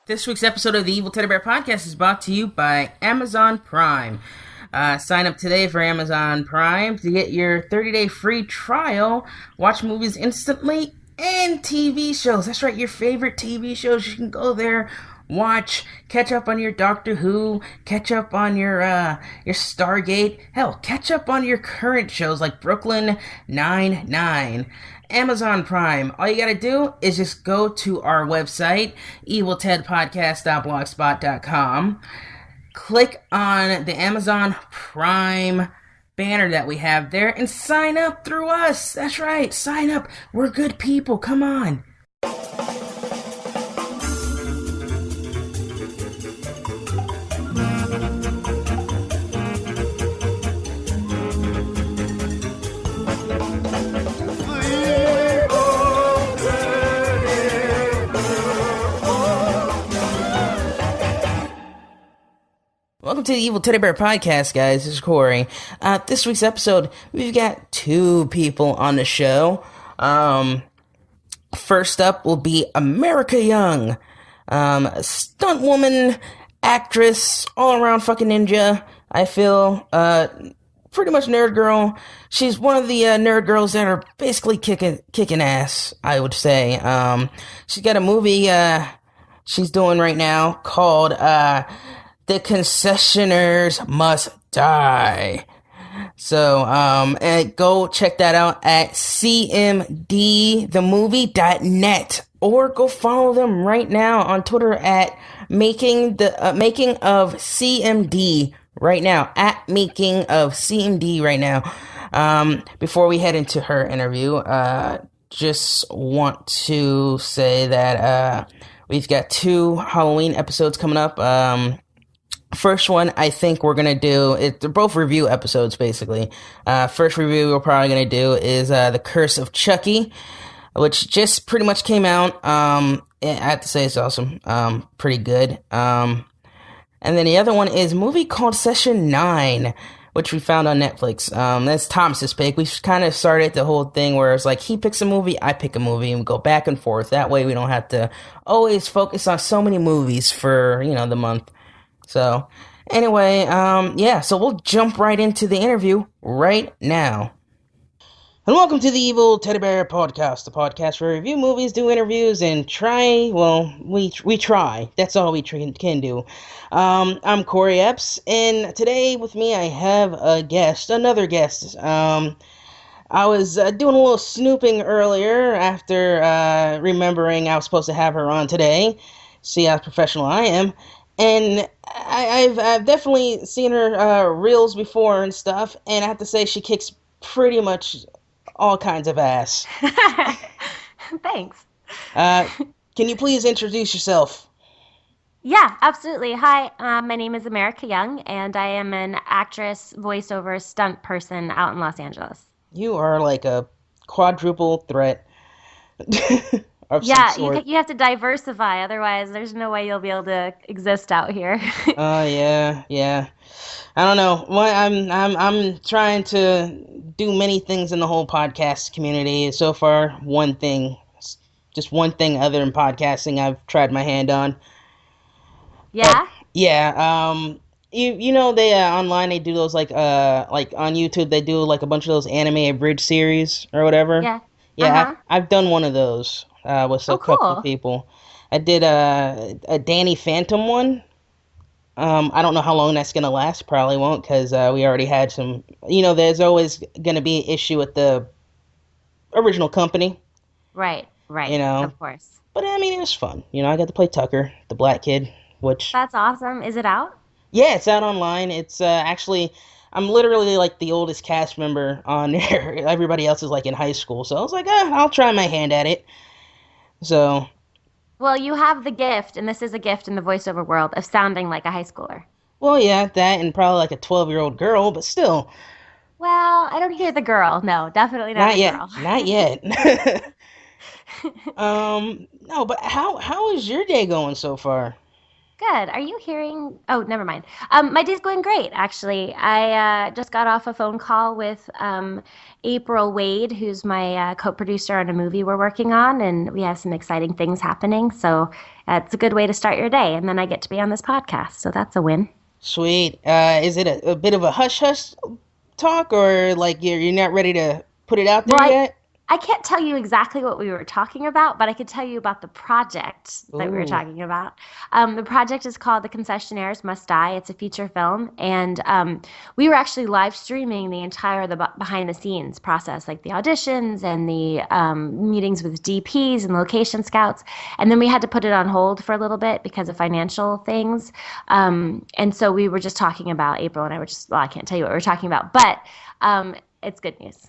This week's episode of the Evil Teddy Bear Podcast is brought to you by Amazon Prime. Sign up today for Amazon Prime to get your 30-day free trial. Watch movies instantly and TV shows. That's right, your favorite TV shows. You can go there, watch, catch up on your Doctor Who, catch up on your Stargate. Hell, catch up on your current shows like Brooklyn Nine-Nine. Amazon Prime. All you gotta do is just go to our website, eviltedpodcast.blogspot.com, click on the Amazon Prime banner that we have there, and sign up through us. That's right, sign up. We're good people, come on. Welcome to the Evil Teddy Bear Podcast, guys. This is Korey. This week's episode, we've got two people on the show. First up will be America Young, stunt woman, actress, all-around fucking ninja. I feel pretty much nerd girl. She's one of the nerd girls that are basically kicking ass, I would say. She's got a movie she's doing right now called The Concessionaires Must Die. So, go check that out at cmdthemovie.net, or go follow them right now on Twitter at making of CMD right now, at making of CMD right now. Before we head into her interview, just want to say that we've got two Halloween episodes coming up. First one, I think we're going to do, they're both review episodes, basically. First review we're probably going to do is The Curse of Chucky, which just pretty much came out. I have to say it's awesome. Pretty good. And then the other one is a movie called Session 9, which we found on Netflix. That's Thomas's pick. We kind of started the whole thing where it's like he picks a movie, I pick a movie, and we go back and forth. That way we don't have to always focus on so many movies for, the month. So, anyway, so we'll jump right into the interview right now. And welcome to the Evil Teddy Bear Podcast, the podcast where we review movies, do interviews, and we try. That's all we can do. I'm Korey Epps, and today with me I have another guest. I was doing a little snooping earlier after remembering I was supposed to have her on today. See how professional I am. And I've definitely seen her reels before and stuff, and I have to say she kicks pretty much all kinds of ass. Thanks. Can you please introduce yourself? Yeah, absolutely. Hi, my name is America Young, and I am an actress, voiceover, stunt person out in Los Angeles. You are like a quadruple threat. Yeah, you have to diversify, otherwise there's no way you'll be able to exist out here. Yeah. I don't know. I'm trying to do many things in the whole podcast community. So far, just one thing other than podcasting I've tried my hand on. Yeah? They online they do those like on YouTube they do like a bunch of those anime abridged series or whatever. Yeah. Yeah, I've done one of those. With a couple of people. I did a Danny Phantom one. I don't know how long that's going to last. Probably won't, because we already had some... there's always going to be an issue with the original company. Right. Of course. But, it was fun. I got to play Tucker, the black kid, which... That's awesome. Is it out? Yeah, it's out online. It's actually... I'm literally like the oldest cast member on there. Everybody else is like in high school. So I was like, I'll try my hand at it. So, well, you have the gift, and this is a gift in the voiceover world, of sounding like a high schooler. Well, yeah, that and probably like a 12-year-old girl, but still. Well, I don't hear the girl. No, definitely not a girl. Not yet. No, but how is your day going so far? Good. Are you hearing? Oh, never mind. My day's going great, actually. I just got off a phone call with April Wade, who's my co-producer on a movie we're working on, and we have some exciting things happening. So it's a good way to start your day. And then I get to be on this podcast, so that's a win. Sweet. Is it a bit of a hush hush talk, or like you're not ready to put it out there Well, I yet? I can't tell you exactly what we were talking about, but I could tell you about the project that we were Ooh. talking about. The project is called The Concessionaires Must Die. It's a feature film, and we were actually live streaming the entire behind the scenes process, like the auditions and the meetings with DPs and location scouts, and then we had to put it on hold for a little bit because of financial things. And so we were just talking about April and I were just well, I can't tell you what we were talking about, but it's good news.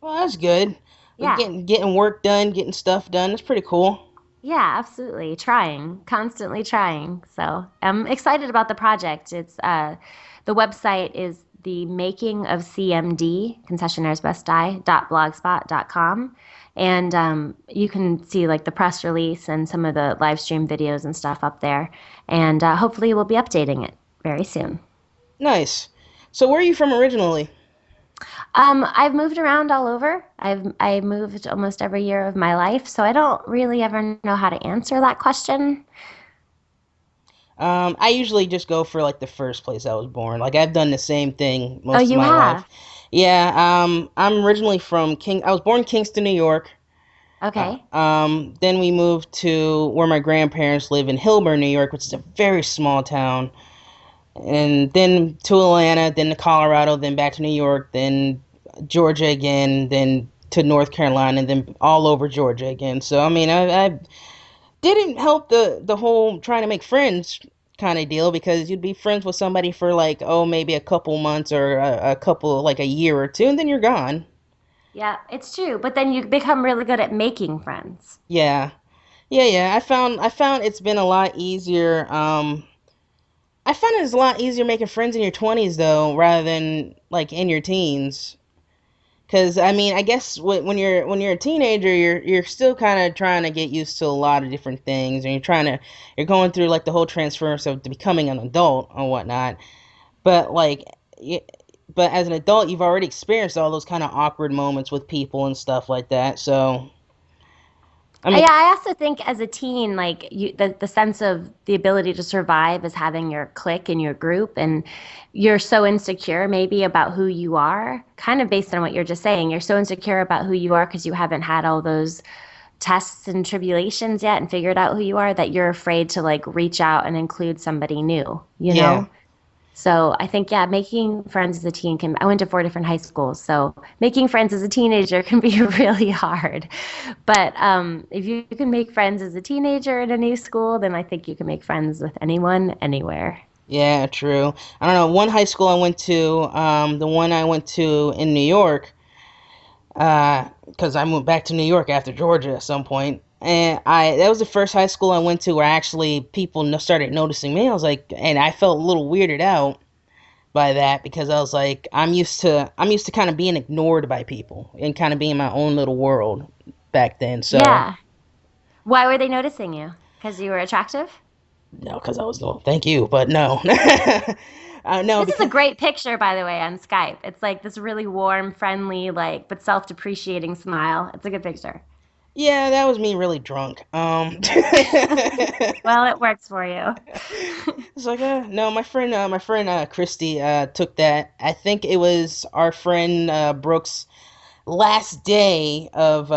Well, that's good. But Yeah. getting work done, getting stuff done. That's pretty cool. Yeah, absolutely. Trying, constantly trying. So I'm excited about the project. The website is the making of CMD, concessionaires must die.blogspot.com. And you can see like the press release and some of the live stream videos and stuff up there. And hopefully we'll be updating it very soon. Nice. So where are you from originally? I've moved around all over. I moved almost every year of my life, so I don't really ever know how to answer that question. I usually just go for like the first place I was born. Like I've done the same thing Oh, most of you my life. have? Yeah, I'm originally from I was born in Kingston, New York. Okay. Then we moved to where my grandparents live in Hillburn, New York, which is a very small town. And then to Atlanta, then to Colorado, then back to New York, then Georgia again, then to North Carolina, and then all over Georgia again. So I mean, I didn't help the whole trying to make friends kind of deal because you'd be friends with somebody for like maybe a couple months or a couple like a year or two, and then you're gone. Yeah, it's true. But then you become really good at making friends. Yeah, yeah. I found it's been a lot easier. I found it's a lot easier making friends in your 20s though, rather than like in your teens. Because I mean, I guess when you're a teenager, you're still kind of trying to get used to a lot of different things, and you're going through like the whole transference of becoming an adult or whatnot. But like, y- but as an adult, you've already experienced all those kind of awkward moments with people and stuff like that. So I mean, Yeah, I also think as a teen, like the sense of the ability to survive is having your clique and your group, and you're so insecure maybe about who you are, kind of based on what you're just saying. You're so insecure about who you are because you haven't had all those tests and tribulations yet and figured out who you are that you're afraid to like reach out and include somebody new, you yeah, know? So I think, yeah, making friends as a teen can, I went to four different high schools. So making friends as a teenager can be really hard. But if you can make friends as a teenager in a new school, then I think you can make friends with anyone, anywhere. yeah, true. I don't know. One high school I went to, the one I went to in New York. Because I moved back to New York after Georgia at some point, and I that was the first high school I went to where actually people started noticing me. I was like, and I felt a little weirded out by that because I was like, I'm used to kind of being ignored by people and kind of being my own little world back then. So Yeah. Why were they noticing you? Because you were attractive? no, because I was no, thank you, but no, no, This is a because great picture, by the way, on Skype. It's like this really warm, friendly, like, but self-depreciating smile. It's a good picture. yeah, that was me really drunk. Well, it works for you. It's like, no, my friend, Christy, took that. I think it was our friend Brooks' last day of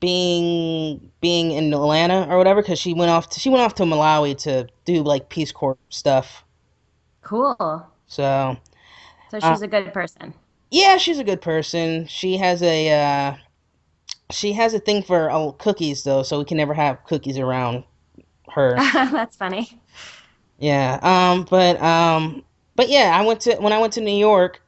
being in Atlanta or whatever, because she went off to Malawi to do like Peace Corps stuff. Cool. So, So uh, she's a good person. yeah, she's a good person. She has a thing for cookies though, so we can never have cookies around her. That's funny. Yeah. But yeah, when I went to New York.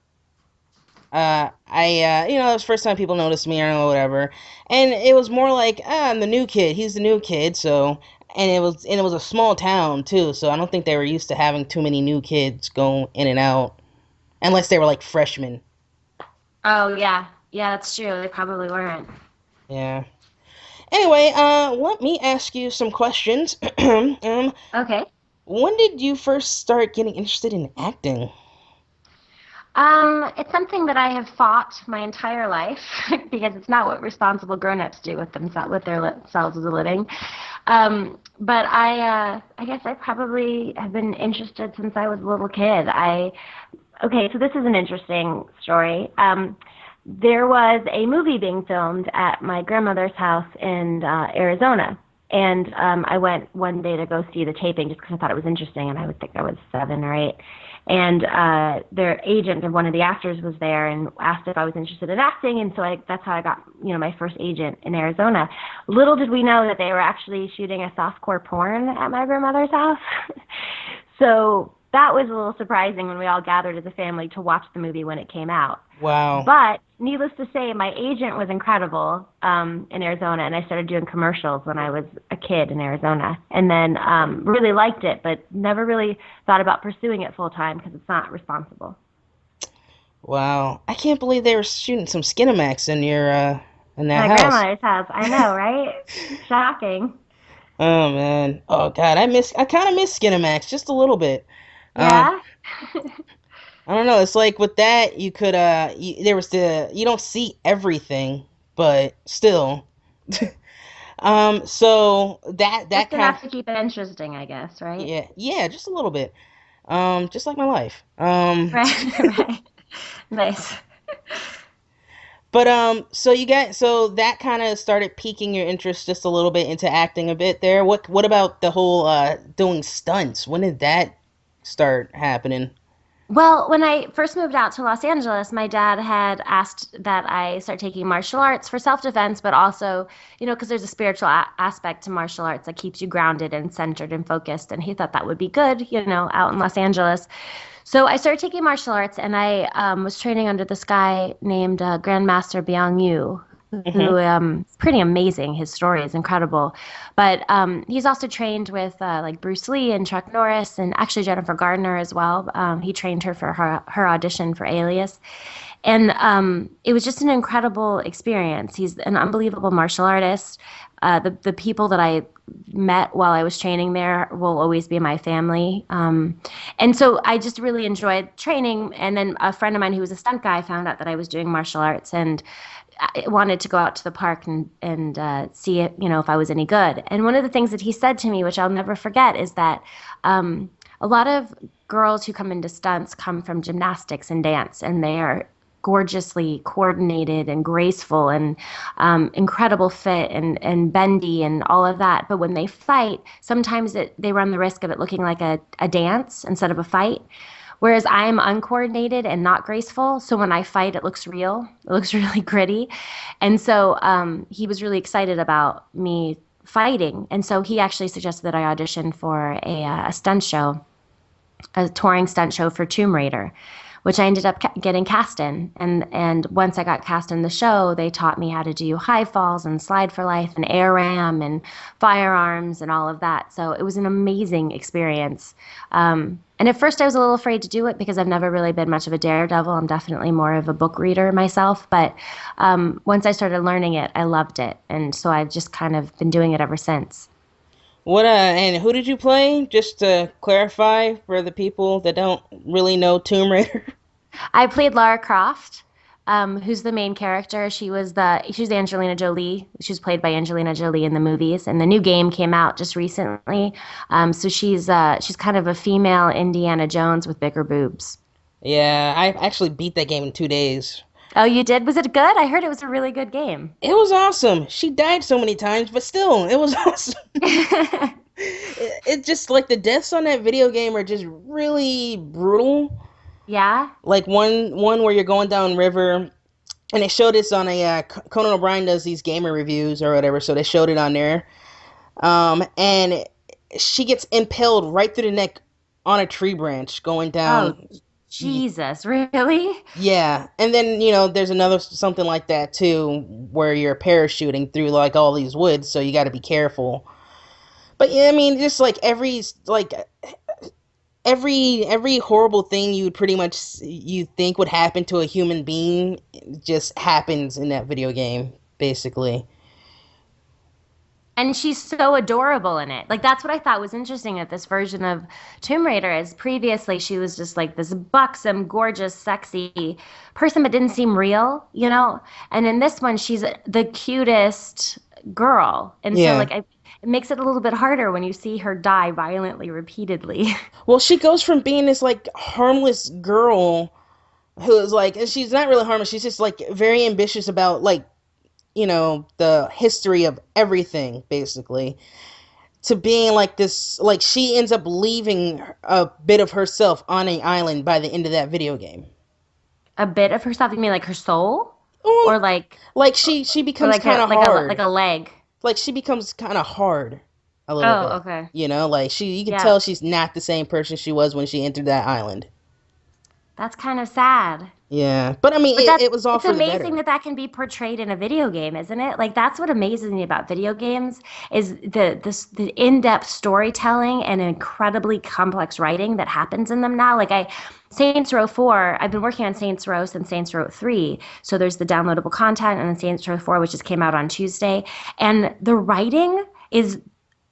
It was the first time people noticed me or whatever, and it was more like, I'm the new kid. He's the new kid, so, and it was a small town too, so I don't think they were used to having too many new kids go in and out, unless they were like freshmen. Oh, yeah. Yeah, that's true. They probably weren't. Yeah. Anyway, let me ask you some questions. Okay. When did you first start getting interested in acting? It's something that I have fought my entire life because it's not what responsible grown-ups do with themselves, with their selves as a living. But I guess I probably have been interested since I was a little kid. Okay, so this is an interesting story. There was a movie being filmed at my grandmother's house in Arizona. And I went one day to go see the taping just because I thought it was interesting, and I would think I was 7 or 8. And their agent of one of the actors was there and asked if I was interested in acting, and so that's how I got, my first agent in Arizona. Little did we know that they were actually shooting a softcore porn at my grandmother's house. So that was a little surprising when we all gathered as a family to watch the movie when it came out. Wow. But needless to say, my agent was incredible in Arizona, and I started doing commercials when I was a kid in Arizona, and then really liked it, but never really thought about pursuing it full time because it's not responsible. Wow. I can't believe they were shooting some Skinamax in your in that My house. grandmother's house, I know, right? Shocking. Oh man. Oh God, I kind of miss Skinamax just a little bit. Um Yeah. I don't know, it's like with that you could there was you don't see everything, but still. So that Just kind enough to keep it interesting, I guess, right? yeah, yeah, just a little bit. Just like my life. Right, right. Nice. But so so that kind of started piquing your interest just a little bit into acting a bit there. What about the whole doing stunts? When did that start happening? Well, when I first moved out to Los Angeles, my dad had asked that I start taking martial arts for self-defense, but also, because there's a spiritual aspect to martial arts that keeps you grounded and centered and focused. And he thought that would be good, out in Los Angeles. So I started taking martial arts, and I was training under this guy named Grandmaster Byung Yu, Hmm. who is pretty amazing. His story is incredible. But he's also trained with like Bruce Lee and Chuck Norris, and actually Jennifer Gardner as well. He trained her for her audition for Alias. And it was just an incredible experience. He's an unbelievable martial artist. The people that I met while I was training there will always be my family. And so I just really enjoyed training. And then a friend of mine who was a stunt guy found out that I was doing martial arts, and I wanted to go out to the park and see it, if I was any good. And one of the things that he said to me, which I'll never forget, is that a lot of girls who come into stunts come from gymnastics and dance, and they are gorgeously coordinated and graceful and incredible fit and bendy and all of that. But when they fight, sometimes they run the risk of it looking like a dance instead of a fight. Whereas I'm uncoordinated and not graceful. So when I fight, it looks real. It looks really gritty. And so he was really excited about me fighting. And so he actually suggested that I audition for a stunt show, a touring stunt show for Tomb Raider, which I ended up getting cast in. And once I got cast in the show, they taught me how to do high falls and slide for life and air ram and firearms and all of that. So it was an amazing experience. And at first, I was a little afraid to do it because I've never really been much of a daredevil. I'm definitely more of a book reader myself. But once I started learning it, I loved it. And so I've just kind of been doing it ever since. What and who did you play? Just to clarify for the people that don't really know Tomb Raider. I played Lara Croft, who's the main character. She's Angelina Jolie. She was played by Angelina Jolie in the movies, and the new game came out just recently. So she's kind of a female Indiana Jones with bigger boobs. Yeah, I actually beat that game in 2 days. Oh, you did? Was it good? I heard it was a really good game. It was awesome. She died so many times, but still, it was awesome. It just like the deaths on that video game are just really brutal. Yeah. Like one where you're going down river, and they showed this on a Conan O'Brien does these gamer reviews or whatever, so they showed it on there. And she gets impaled right through the neck on a tree branch going Oh, down. Jesus, really? Yeah, and then there's another something like that too, where you're parachuting through like all these woods, so you got to be careful. But yeah, I mean, just like every horrible thing you would pretty much you think would happen to a human being just happens in that video game, basically. And she's so adorable in it. Like that's what I thought was interesting at this version of Tomb Raider is previously she was just like this buxom, gorgeous, sexy person but didn't seem real, you know? And in this one she's the cutest girl. And so Yeah. like it makes it a little bit harder when you see her die violently repeatedly. Well, she goes from being this like harmless girl who is like, and she's not really harmless. She's just like very ambitious about like, the history of everything, basically, to being like this. Like she ends up leaving a bit of herself on an island by the end of that video game. A bit of herself, you mean like her soul? Well, Or like like she or becomes kind of like hard. a leg. Like she becomes kind of hard a little Oh, bit. okay. Like you can Yeah. tell she's not the same person she was when she entered that island. That's kind of sad. Yeah, but I mean, But it was all it's for the amazing better. that that can be portrayed in a video game, isn't it? Like that's what amazes me about video games is the in-depth storytelling and incredibly complex writing that happens in them now. Saints Row 4, I've been working on Saints Row since Saints Row 3. So there's the downloadable content and then Saints Row 4 which just came out on Tuesday, and the writing is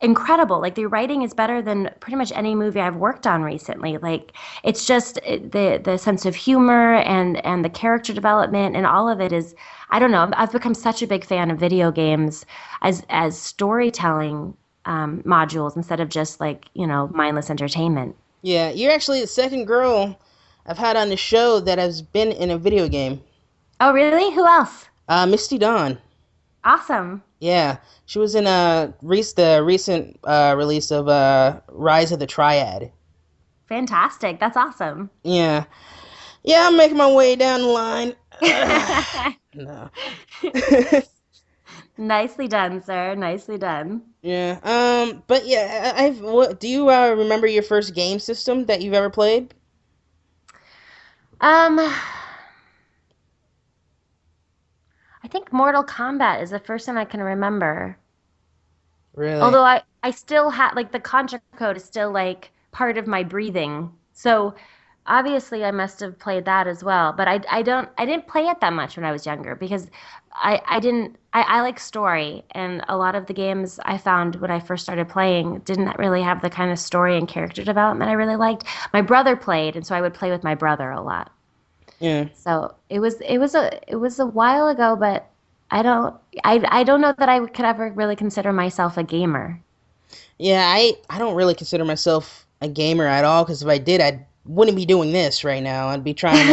incredible. Like the writing is better than pretty much any movie I've worked on recently. Like it's just the sense of humor and the character development and all of it is, I don't know. I've become such a big fan of video games as storytelling modules instead of just like mindless entertainment. Yeah, you're actually the second girl I've had on the show that has been in a video game. Oh really? Who else? Misty Dawn. Awesome. Yeah, she was in the recent release of Rise of the Triad. Fantastic. That's awesome. Yeah, yeah, I'm making my way down the line. No. Nicely done, sir. Nicely done. Yeah. But yeah, do you remember your first game system that you've ever played? Um, I think Mortal Kombat is the first one I can remember. Really? Although I still have like the contra code is still like part of my breathing. So obviously I must have played that as well. But I didn't play it that much when I was younger because I like story, and a lot of the games I found when I first started playing didn't really have the kind of story and character development I really liked. My brother played, and so I would play with my brother a lot. Yeah. So it was a while ago, but I don't I don't know that I could ever really consider myself a gamer. Yeah, I don't really consider myself a gamer at all because if I did, I wouldn't be doing this right now. I'd be trying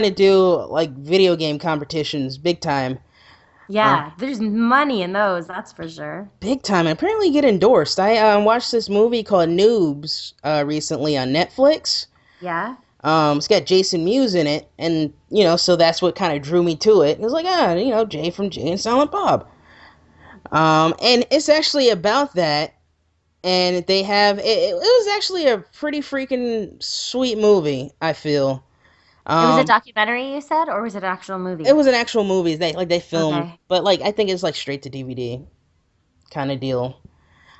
to do like video game competitions big time. Uh, Yeah, there's money in those, that's for sure. Big time, and apparently get endorsed. I watched this movie called Noobs recently on Netflix. Yeah. It's got Jason Mewes in it, and so that's what kind of drew me to it. It was like, Jay from Jay and Silent Bob. And it's actually about that, and it was actually a pretty freaking sweet movie, I feel. It was a Um, documentary you said, or was it an actual it movie? was an actual movie. They filmed, Okay. but like I think it's like straight to DVD kind of deal.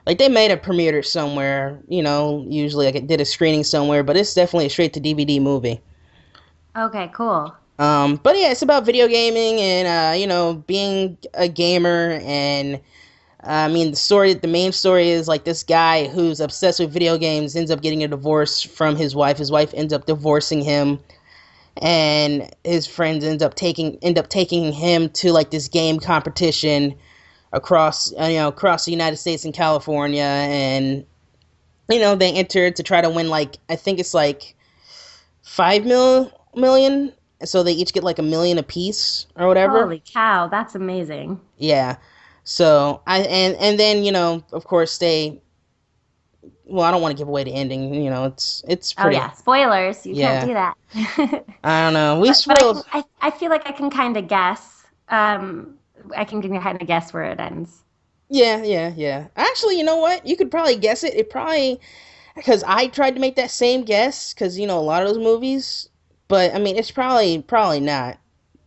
Like they made a premiere somewhere, usually like it did a screening somewhere, but it's definitely a straight to DVD movie. Okay, cool. But yeah, it's about video gaming and being a gamer, and I mean the main story is like this guy who's obsessed with video games ends up getting a divorce from his wife. His wife ends up divorcing him, and his friends end up taking him to like this game competition across the United States and California, and they enter to try to win like I think it's like 5 million, so they each get like 1 million apiece or whatever. Holy cow, that's amazing. Yeah. So and then of course they, well, I don't want to give away the ending. It's Oh pretty. yeah, spoilers. You can't Yeah. do that. I don't know. We But spoiled. I feel like I can kind of guess. I can kind of guess where it ends. Yeah, yeah, yeah. Actually, you know what? You could probably guess it. It probably, because I tried to make that same guess because a lot of those movies, but I mean it's probably not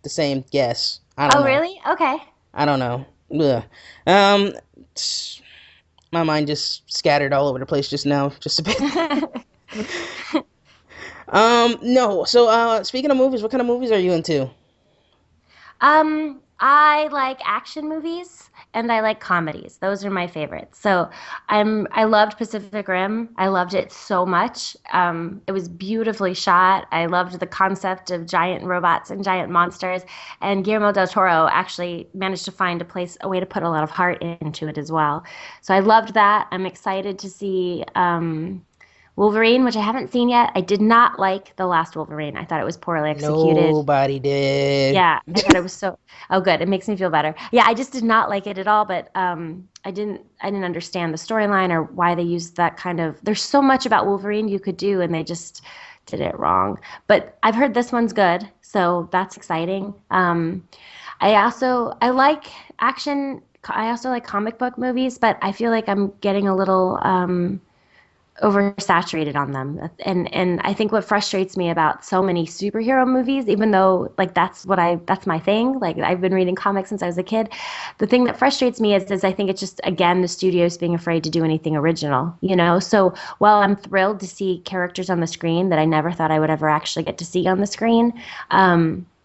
the same guess. I don't Oh know. really? Okay. I don't know. Ugh. Um, my mind just scattered all over the place just now, just a bit. No. So, speaking of movies, what kind of movies are you into? I like action movies and I like comedies. Those are my favorites. So I loved Pacific Rim. I loved it so much. It was beautifully shot. I loved the concept of giant robots and giant monsters. And Guillermo del Toro actually managed to find a way to put a lot of heart into it as well. So I loved that. I'm excited to see Wolverine, which I haven't seen yet. I did not like the last Wolverine. I thought it was poorly executed. Nobody did. Yeah, I thought it was so. Oh, good. It makes me feel better. Yeah, I just did not like it at all. But I didn't understand the storyline or why they used that kind of. There's so much about Wolverine you could do, and they just did it wrong. But I've heard this one's good, so that's exciting. I like action. I also like comic book movies, but I feel like I'm getting a little oversaturated on them. And I think what frustrates me about so many superhero movies, even though like that's my thing, like I've been reading comics since I was a kid, the thing that frustrates me is I think it's just again the studios being afraid to do anything original, you know? So while I'm thrilled to see characters on the screen that I never thought I would ever actually get to see on the screen,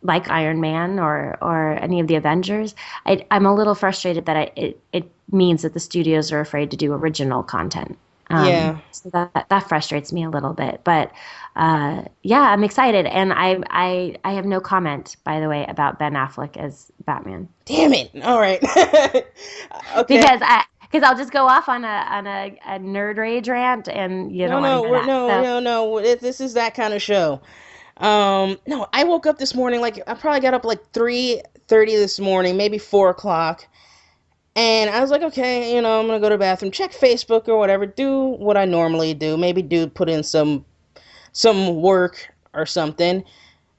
like Iron Man or any of the Avengers, I'm a little frustrated that it means that the studios are afraid to do original content. Yeah. So that frustrates me a little bit, but yeah, I'm excited, and I have no comment, by the way, about Ben Affleck as Batman Damn it. All right. Okay. because I'll just go off on a nerd rage rant, and you don't No, want to no, hear we're that. no, So no, no. This is that kind of show. No, I woke up this morning like I probably got up like 3:30 this morning, maybe 4 o'clock. And I was like, okay, I'm gonna go to the bathroom, check Facebook or whatever, do what I normally do. Maybe put in some work or something.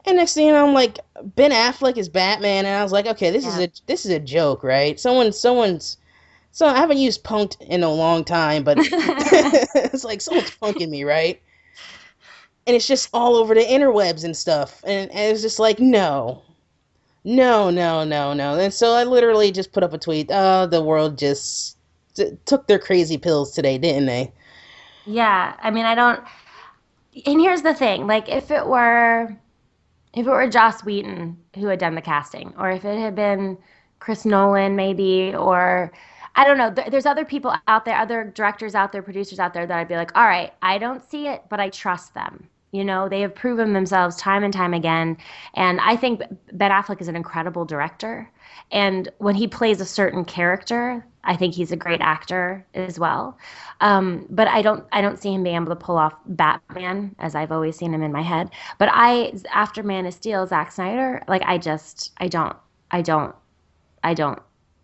And next thing you know, I'm like, Ben Affleck is Batman, and I was like, okay, yeah. this is a joke, right? So I haven't used punked in a long time, but it's like someone's punking me, right? And it's just all over the interwebs and stuff, and it's just like, no. No, no, no, no. And so I literally just put up a tweet. Oh, the world just took their crazy pills today, didn't they? Yeah, I mean, I don't. And here's the thing, like if it were Joss Whedon who had done the casting, or if it had been Chris Nolan, maybe, or I don't know, there's other people out there, other directors out there, producers out there that I'd be like, all right, I don't see it, but I trust them. You know, they have proven themselves time and time again. And I think Ben Affleck is an incredible director. And when he plays a certain character, I think he's a great actor as well. But I don't see him being able to pull off Batman as I've always seen him in my head. But after Man of Steel, Zack Snyder, like I don't, I don't,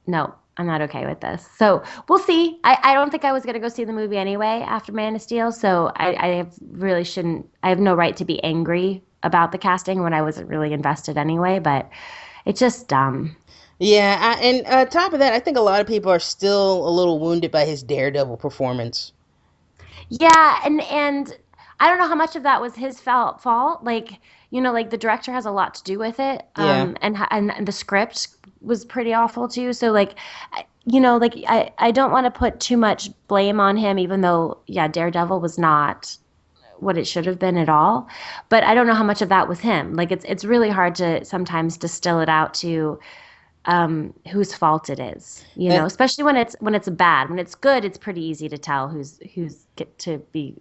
no, I'm not okay with this. So we'll see. I don't think I was going to go see the movie anyway after Man of Steel. So really shouldn't, I have no right to be angry about the casting when I wasn't really invested anyway, but it's just dumb. Yeah, and top of that, I think a lot of people are still a little wounded by his Daredevil performance. Yeah, and I don't know how much of that was his fault. Like, you know, like the director has a lot to do with it. Yeah. And the script was pretty awful too. So like, you know, like I don't want to put too much blame on him, even though yeah, Daredevil was not what it should have been at all. But I don't know how much of that was him. Like it's really hard to sometimes distill it out to whose fault it is, you And know, especially when it's bad. When it's good, it's pretty easy to tell who's get to be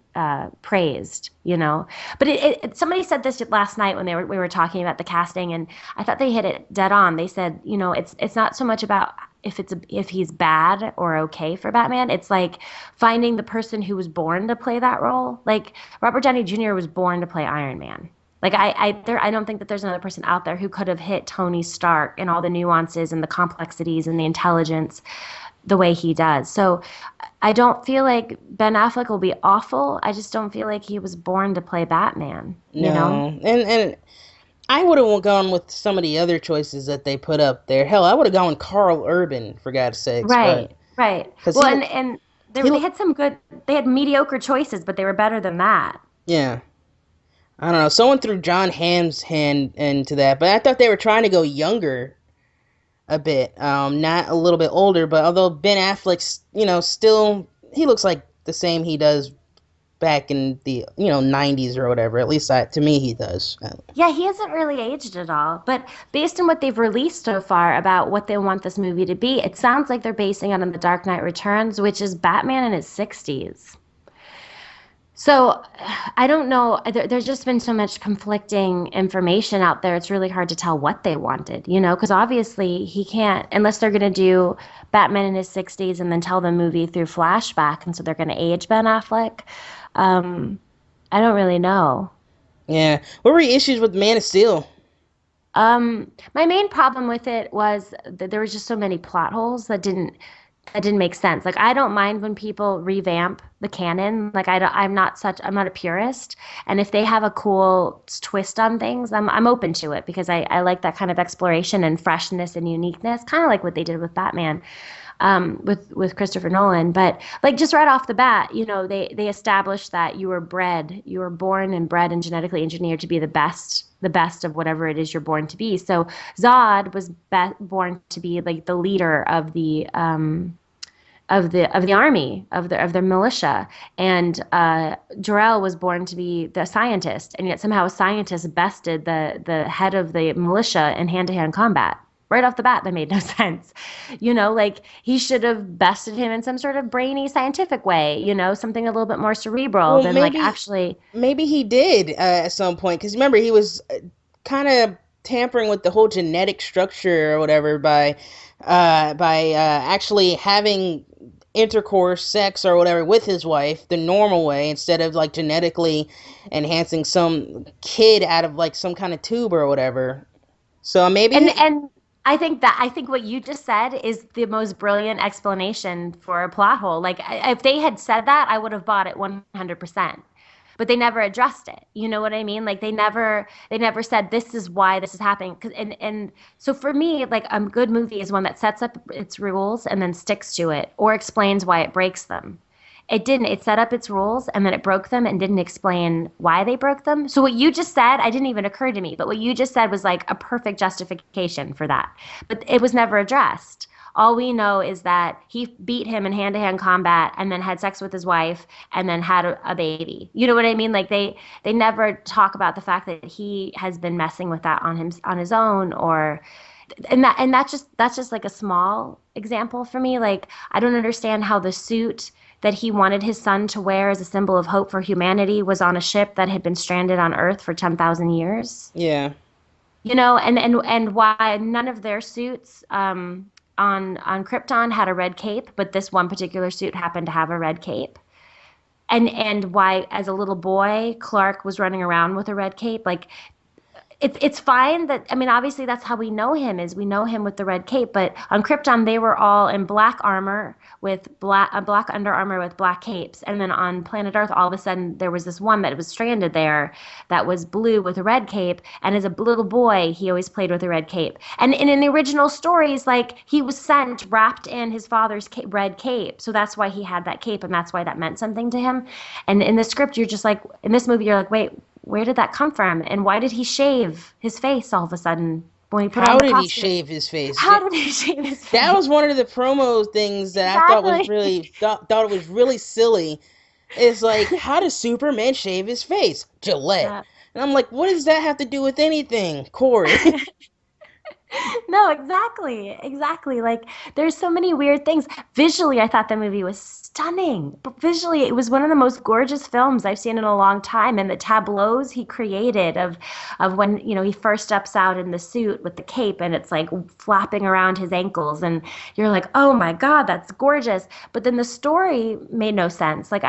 praised, you know. But somebody said this last night when we were talking about the casting, and I thought they hit it dead on. They said, you know, it's not so much about if he's bad or okay for Batman. It's like finding the person who was born to play that role. Like Robert Downey Jr. was born to play Iron Man. Like I don't think that there's another person out there who could have hit Tony Stark and all the nuances and the complexities and the intelligence the way he does. So I don't feel like Ben Affleck will be awful. I just don't feel like he was born to play Batman, you know? no, and I would have gone with some of the other choices that they put up there. Hell, I would have gone with Carl Urban for God's sakes, but Right, right. because Well, and he they had some good, they had mediocre choices, but they were better than that. yeah. I don't know. Someone threw John Hamm's hand into that, but I thought they were trying to go younger a bit, not a little bit older. But although Ben Affleck's, still he looks like the same he does back in the 90s or whatever. At least to me he does. Yeah, he hasn't really aged at all. But based on what they've released so far about what they want this movie to be, it sounds like they're basing it on The Dark Knight Returns, which is Batman in his 60s. So I don't know. There's just been so much conflicting information out there. It's really hard to tell what they wanted, because obviously he can't, unless they're going to do Batman in his 60s and then tell the movie through flashback. And so they're going to age Ben Affleck. Um, I don't really know. Yeah. What were your issues with Man of Steel? My main problem with it was that there was just so many plot holes that didn't make sense. Like I don't mind when people revamp the canon. Like I'm not a purist. And if they have a cool twist on things, I'm open to it because I like that kind of exploration and freshness and uniqueness, kind of like what they did with Batman, with Christopher Nolan. But like just right off the bat, they established that you were born and bred and genetically engineered to be the best of whatever it is you're born to be. So Zod was born to be like the leader of the army of their militia, and Jor-El was born to be the scientist, and yet somehow a scientist bested the head of the militia in hand-to-hand combat. Right off the bat, that made no sense. Like he should have bested him in some sort of brainy scientific way, something a little bit more cerebral Well, than like actually. maybe he did at some point, because remember he was kind of tampering with the whole genetic structure or whatever by actually having intercourse, sex or whatever with his wife the normal way instead of like genetically enhancing some kid out of like some kind of tube or whatever. So maybe. And I think what you just said is the most brilliant explanation for a plot hole. Like if they had said that, I would have bought it 100%. But they never addressed it. You know what I mean? Like they never said this is why this is happening. And so for me, like a good movie is one that sets up its rules and then sticks to it or explains why it breaks them. It didn't. It set up its rules and then it broke them and didn't explain why they broke them. So what you just said, I didn't even occur to me, but what you just said was like a perfect justification for that. But it was never addressed. All we know is that he beat him in hand-to-hand combat and then had sex with his wife and then had a baby. You know what I mean? Like they never talk about the fact that he has been messing with that on his own, or and that's just like a small example for me. Like I don't understand how the suit that he wanted his son to wear as a symbol of hope for humanity was on a ship that had been stranded on Earth for 10,000 years. Yeah. And why none of their suits on Krypton had a red cape, but this one particular suit happened to have a red cape. And why, as a little boy, Clark was running around with a red cape. Like it's fine that, I mean, obviously that's how we know him, is we know him with the red cape, but on Krypton they were all in black armor with black Under Armour with black capes, and then on planet Earth all of a sudden there was this one that was stranded there that was blue with a red cape, and as a little boy he always played with a red cape. And in the original stories, like, he was sent wrapped in his father's red cape, so that's why he had that cape and that's why that meant something to him. And in the script you're just like, in this movie you're like, wait, where did that come from? And why did he shave his face all of a sudden when he put on How the did he costume? shave his face? How did he shave his face? That was one of the promo things that I thought was Exactly. thought it was really silly. It's like, how does Superman shave his face? Gillette. Yeah. And I'm like, what does that have to do with anything, Korey? No, exactly. Exactly. Like, there's so many weird things. Visually, I thought the movie was stunning. But visually, it was one of the most gorgeous films I've seen in a long time. And the tableaus he created of when, he first steps out in the suit with the cape and it's like flapping around his ankles. And you're like, oh my God, that's gorgeous. But then the story made no sense. Like,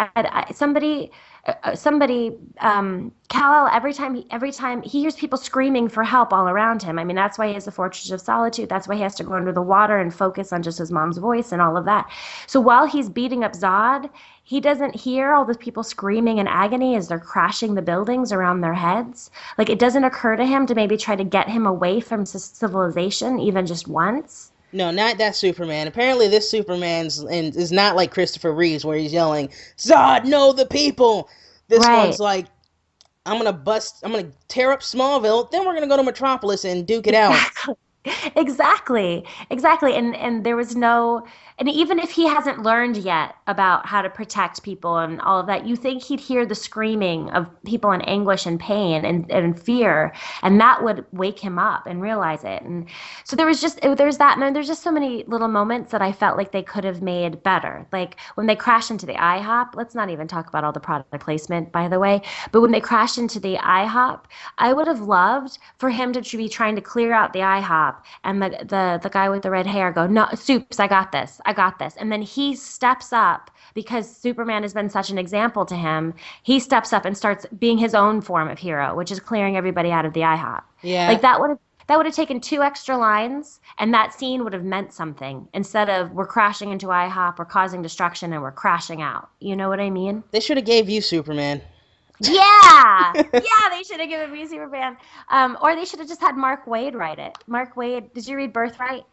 Kal-El, every time he hears people screaming for help all around him. I mean, that's why he has the Fortress of Solitude. That's why he has to go under the water and focus on just his mom's voice and all of that. So while he's beating up Zod, he doesn't hear all the people screaming in agony as they're crashing the buildings around their heads. Like, it doesn't occur to him to maybe try to get him away from civilization even just once. No, not that Superman. Apparently, this Superman's is not like Christopher Reeves, where he's yelling, "Zod, know the people." This one's Right. like, I'm gonna tear up Smallville, then we're gonna go to Metropolis and duke it out. Exactly. Exactly. And there was no, and even if he hasn't learned yet about how to protect people and all of that, you think he'd hear the screaming of people in anguish and pain and fear, and that would wake him up and realize it. And so there's that, and then there's just so many little moments that I felt like they could have made better. Like when they crash into the IHOP, let's not even talk about all the product placement, by the way, but when they crash into the IHOP, I would have loved for him to be trying to clear out the IHOP and the guy with the red hair go, no, Soups, I got this. And then he steps up because Superman has been such an example to him. He steps up and starts being his own form of hero, which is clearing everybody out of the IHOP. Yeah. Like that would have taken two extra lines, and that scene would have meant something instead of we're crashing into IHOP, we're causing destruction, and we're crashing out. You know what I mean? They should have gave you Superman. Yeah, yeah, they should have given me Superman, or they should have just had Mark Waid write it. Mark Waid, did you read Birthright?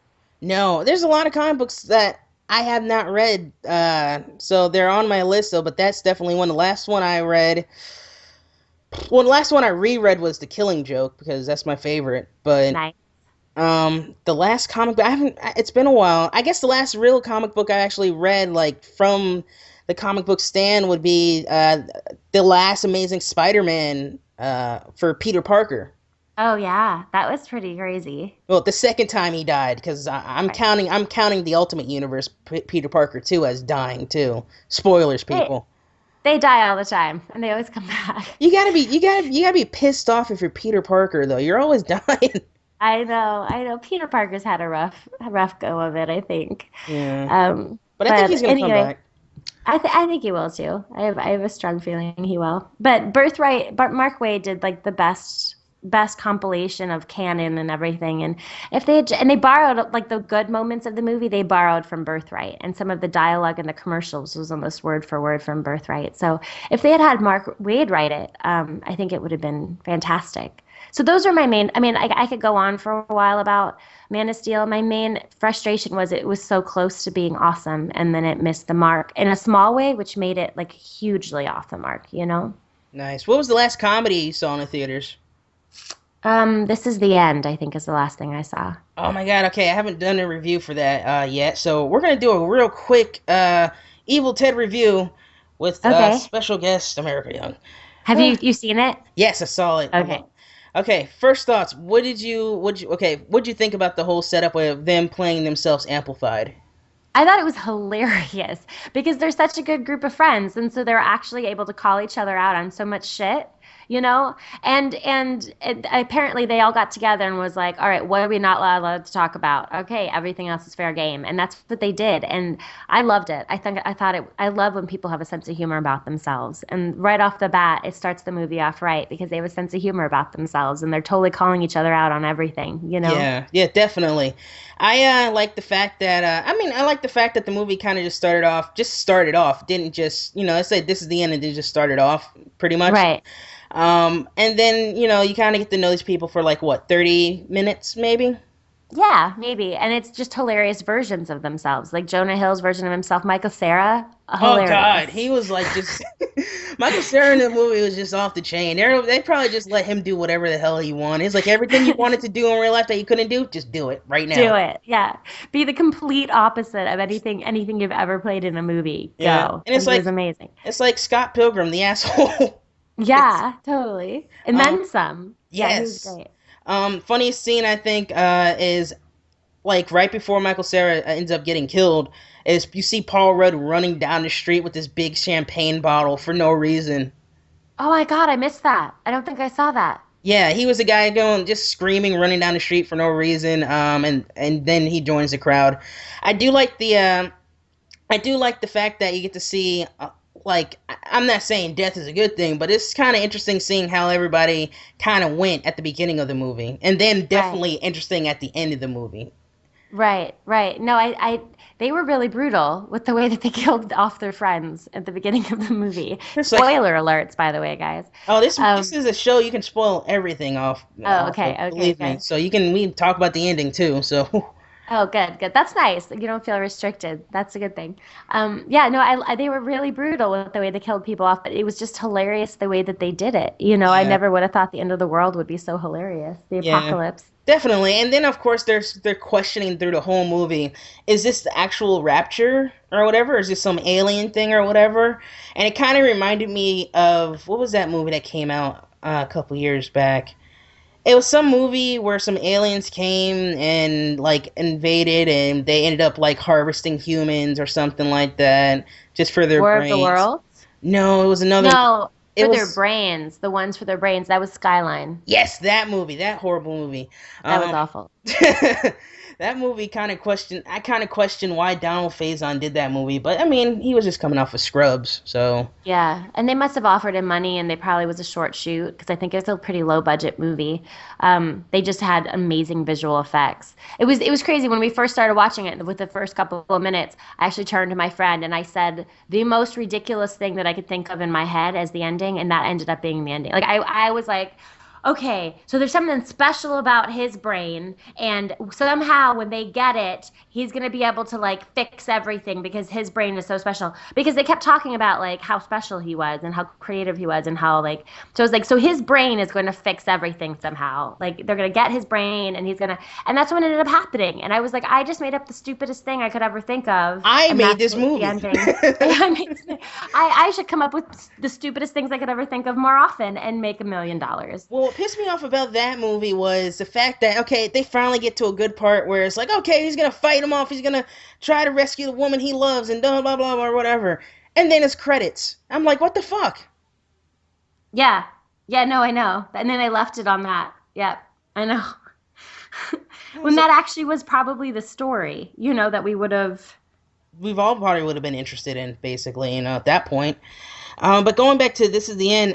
No, there's a lot of comic books that I have not read, so they're on my list though. But that's definitely one. The last one I read, well, the last one I reread was The Killing Joke because that's my favorite. But Nice. the last comic book I haven't. It's been a while. I guess the last real comic book I actually read, like from the comic book stand, would be the last Amazing Spider-Man for Peter Parker. Oh yeah, that was pretty crazy. Well, the second time he died, because I'm Right. counting the Ultimate Universe Peter Parker too as dying too. Spoilers, They people. they die all the time, and they always come back. You gotta be pissed off if you're Peter Parker though. You're always dying. I know. Peter Parker's had a rough go of it, I think. Yeah, but I think But he's gonna come anyway, back. I think he will too. I have a strong feeling he will. But Mark Waid did like the best compilation of canon and everything. And if they borrowed like the good moments of the movie, they borrowed from Birthright, and some of the dialogue in the commercials was almost word for word from Birthright. So if they had Mark Waid write it, I think it would have been fantastic. So those are my main. I mean, I could go on for a while about Man of Steel. My main frustration was it was so close to being awesome, and then it missed the mark in a small way, which made it like hugely off the mark. You know. Nice. What was the last comedy you saw in the theaters? This is the end, I think is the last thing I saw. Oh my God. Okay, I haven't done a review for that yet, so we're gonna do a real quick Evil Ted review with Okay. special guest America Young. Have you seen it? Yes, I saw it. Okay. Okay, first thoughts. What'd you think about the whole setup of them playing themselves amplified? I thought it was hilarious because they're such a good group of friends, and so they're actually able to call each other out on so much shit, you know. And apparently they all got together and was like, "All right, what are we not allowed to talk about? Okay, everything else is fair game," and that's what they did. And I loved it. I thought it. I love when people have a sense of humor about themselves, and right off the bat, it starts the movie off right because they have a sense of humor about themselves, and they're totally calling each other out on everything, you know. Yeah, yeah, definitely. I like the fact that I like the fact that the movie kind of just started off, didn't just I said this is the end and they just started off pretty much. Right. And then you kind of get to know these people for like what 30 minutes maybe. Yeah, maybe. And it's just hilarious versions of themselves. Like Jonah Hill's version of himself, Michael Cera, Oh God, hilarious. he was like just Michael Cera in the movie was just off the chain. They probably just let him do whatever the hell he wanted. It's like everything you wanted to do in real life that you couldn't do, just do it right Do now. it. Yeah. Be the complete opposite of anything you've ever played in a movie. Yeah, Go. and And he was amazing. it's like Scott Pilgrim, the asshole. It's Yeah, totally. And um then some. Yeah, he was yes. great. Funniest scene I think is like right before Michael Cera ends up getting killed is you see Paul Rudd running down the street with this big champagne bottle for no reason. Oh my God, I missed that. I don't think I saw that. Yeah, he was a guy going just screaming, running down the street for no reason. And then he joins the crowd. I do like the fact that you get to see like I'm not saying death is a good thing, but it's kind of interesting seeing how everybody kind of went at the beginning of the movie, and then Right. definitely interesting at the end of the movie. Right. No, they were really brutal with the way that they killed off their friends at the beginning of the movie. It's like, Spoiler alerts, by the way, guys. oh, this Um, is a show you can spoil everything off oh, off okay, of, okay, believe me. okay. So we can talk about the ending too. So Oh, good, good. That's nice. You don't feel restricted. That's a good thing. Yeah, no, they were really brutal with the way they killed people off, but it was just hilarious the way that they did it. I Yeah, never would have thought the end of the world would be so hilarious. The yeah, apocalypse. definitely. And then of course they're questioning through the whole movie: is this the actual rapture or whatever? Or is this some alien thing or whatever? And it kind of reminded me of what was that movie that came out a couple years back? It was some movie where some aliens came and like invaded, and they ended up like harvesting humans or something like that, just for their War of the brains. Worlds? No, it was another. No, It for their was brains, the ones for their brains. That was Skyline. yes, that movie, that horrible movie. That was Um, awful. that movie kind of questioned. I kind of questioned why Donald Faison did that movie, but I mean, he was just coming off of Scrubs, so Yeah, and they must have offered him money, and they probably was a short shoot because I think it's a pretty low budget movie. They just had amazing visual effects. It was crazy when we first started watching it. With the first couple of minutes, I actually turned to my friend and I said the most ridiculous thing that I could think of in my head as the ending, and that ended up being the ending. Like I was like, okay, so there's something special about his brain, and somehow when they get it, he's going to be able to like fix everything because his brain is so special. Because they kept talking about like how special he was and how creative he was and how like, so it's like, so his brain is going to fix everything somehow. Like they're going to get his brain and he's going to, and that's what ended up happening. And I was like, I just made up the stupidest thing I could ever think of. I And made that's this the movie. ending. I mean, I should come up with the stupidest things I could ever think of more often and make $1 million. Well, what pissed me off about that movie was the fact that okay, they finally get to a good part where it's like, okay, he's gonna fight him off, he's gonna try to rescue the woman he loves, and blah blah blah or whatever. And then it's credits. I'm like, what the fuck? Yeah. Yeah, no, I know. And then they left it on that. Yeah, I know. I When was that like, actually was probably the story, that we would have. we've all probably would have been interested in, basically, at that point. But going back to this is the end.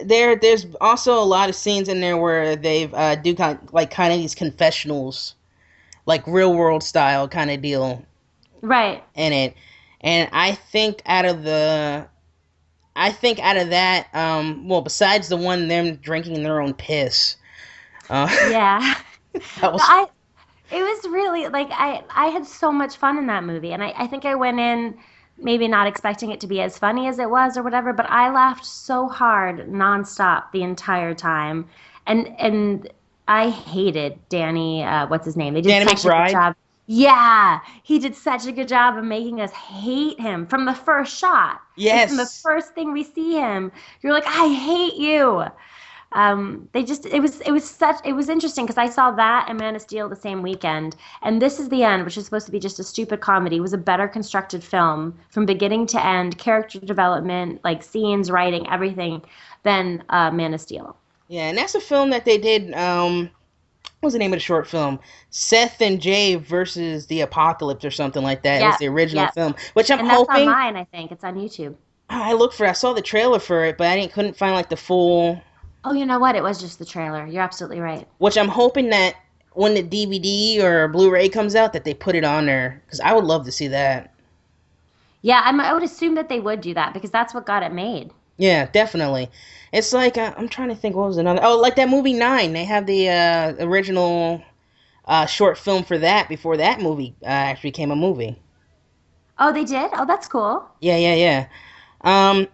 There's also a lot of scenes in there where they've do kind of these confessionals, like real world style kind of deal Right. in it. And I think out of that, well, besides the one them drinking their own piss, uh, Yeah. that No, was it was really like I had so much fun in that movie. And I think I went in maybe not expecting it to be as funny as it was or whatever, but I laughed so hard nonstop the entire time. And I hated Danny, what's his name? They did Danny such a good McBride. job. Yeah, he did such a good job of making us hate him from the first shot. Like from the Yes. first thing we see him, you're like, I hate you. They just it was interesting because I saw that and Man of Steel the same weekend, and This Is the End, which is supposed to be just a stupid comedy, was a better constructed film from beginning to end, character development, like scenes, writing, everything, than Man of Steel. Yeah, and that's a film that they did. What's the name of the short film? Seth and Jay versus the Apocalypse or something like that. It was Yep, the original yep, film, which I'm and that's on hoping. mine. I think it's on YouTube. I looked for. I saw the trailer for it, but I didn't couldn't find like the full. Oh, you know what? It was just the trailer. You're absolutely right. Which I'm hoping that when the DVD or Blu-ray comes out, that they put it on there because I would love to see that. Yeah, I would assume that they would do that because that's what got it made. Yeah, definitely. It's like I'm trying to think what was another. Oh, like that movie Nine. They have the original short film for that before that movie actually became a movie. Oh, they did? Oh, that's cool. Yeah, yeah, yeah. Um,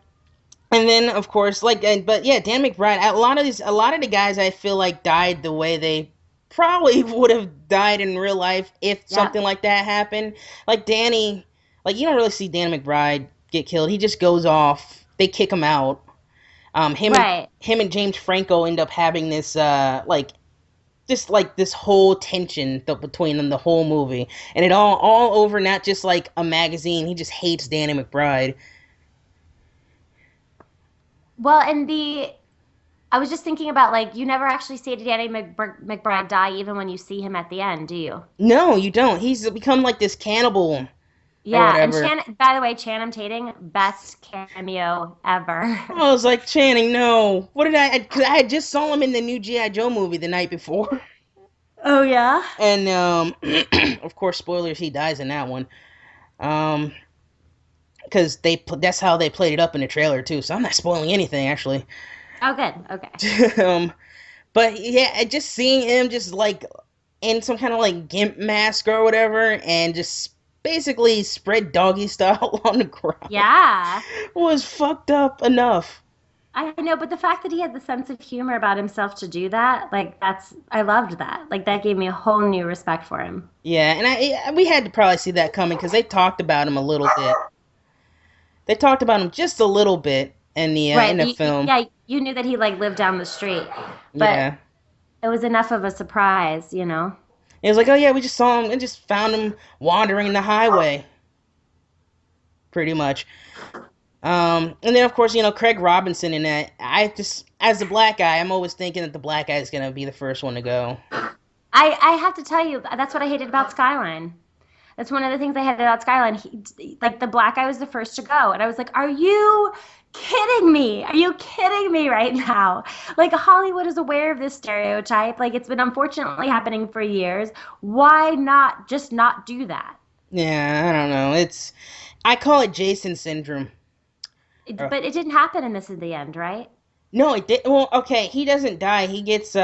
and then of course, but yeah, Dan McBride. A lot of the guys I feel like died the way they probably would have died in real life if Yep. something like that happened. Like Danny, like you don't really see Dan McBride get killed. He just goes off. They kick him out. Right. Him and James Franco end up having this just like this whole tension between them the whole movie, and it all over not just like a magazine. He just hates Danny McBride. Well, I was just thinking about like you never actually see Danny McBride die even when you see him at the end, do you? No, you don't. He's become like this cannibal or Yeah, and whatever. By the way, Channing Tatum, best cameo ever. I was like, Channing, no. What did I? Because I had just saw him in the new GI Joe movie the night before, Oh yeah. and of course, spoilers. He dies in that one. Um, because that's how they played it up in the trailer too. So I'm not spoiling anything actually. Oh good. Okay. um, but yeah, just seeing him just like in some kind of like gimp mask or whatever and just basically spread doggy style on the ground Yeah. was fucked up enough. I know, but the fact that he had the sense of humor about himself to do that, like I loved that. Like that gave me a whole new respect for him. Yeah, and we had to probably see that coming because they talked about him a little bit. They talked about him just a little bit in Right. the film. Yeah, you knew that he like lived down the street, but Yeah, it was enough of a surprise, you know? it was like, oh yeah, we just saw him and just found him wandering the highway, pretty much. And then of course, Craig Robinson in that. I just, as a black guy, I'm always thinking that the black guy is gonna be the first one to go. I have to tell you, that's what I hated about Skyline. That's one of the things I hated about Skyline. Like the black guy was the first to go, and I was like, "Are you kidding me? Are you kidding me right now?" Like Hollywood is aware of this stereotype. Like it's been unfortunately happening for years. Why not just not do that? Yeah, I don't know. I call it Jason syndrome. Uh, But it didn't happen in this in the end, right? no, it did. Well, okay, he doesn't die. He gets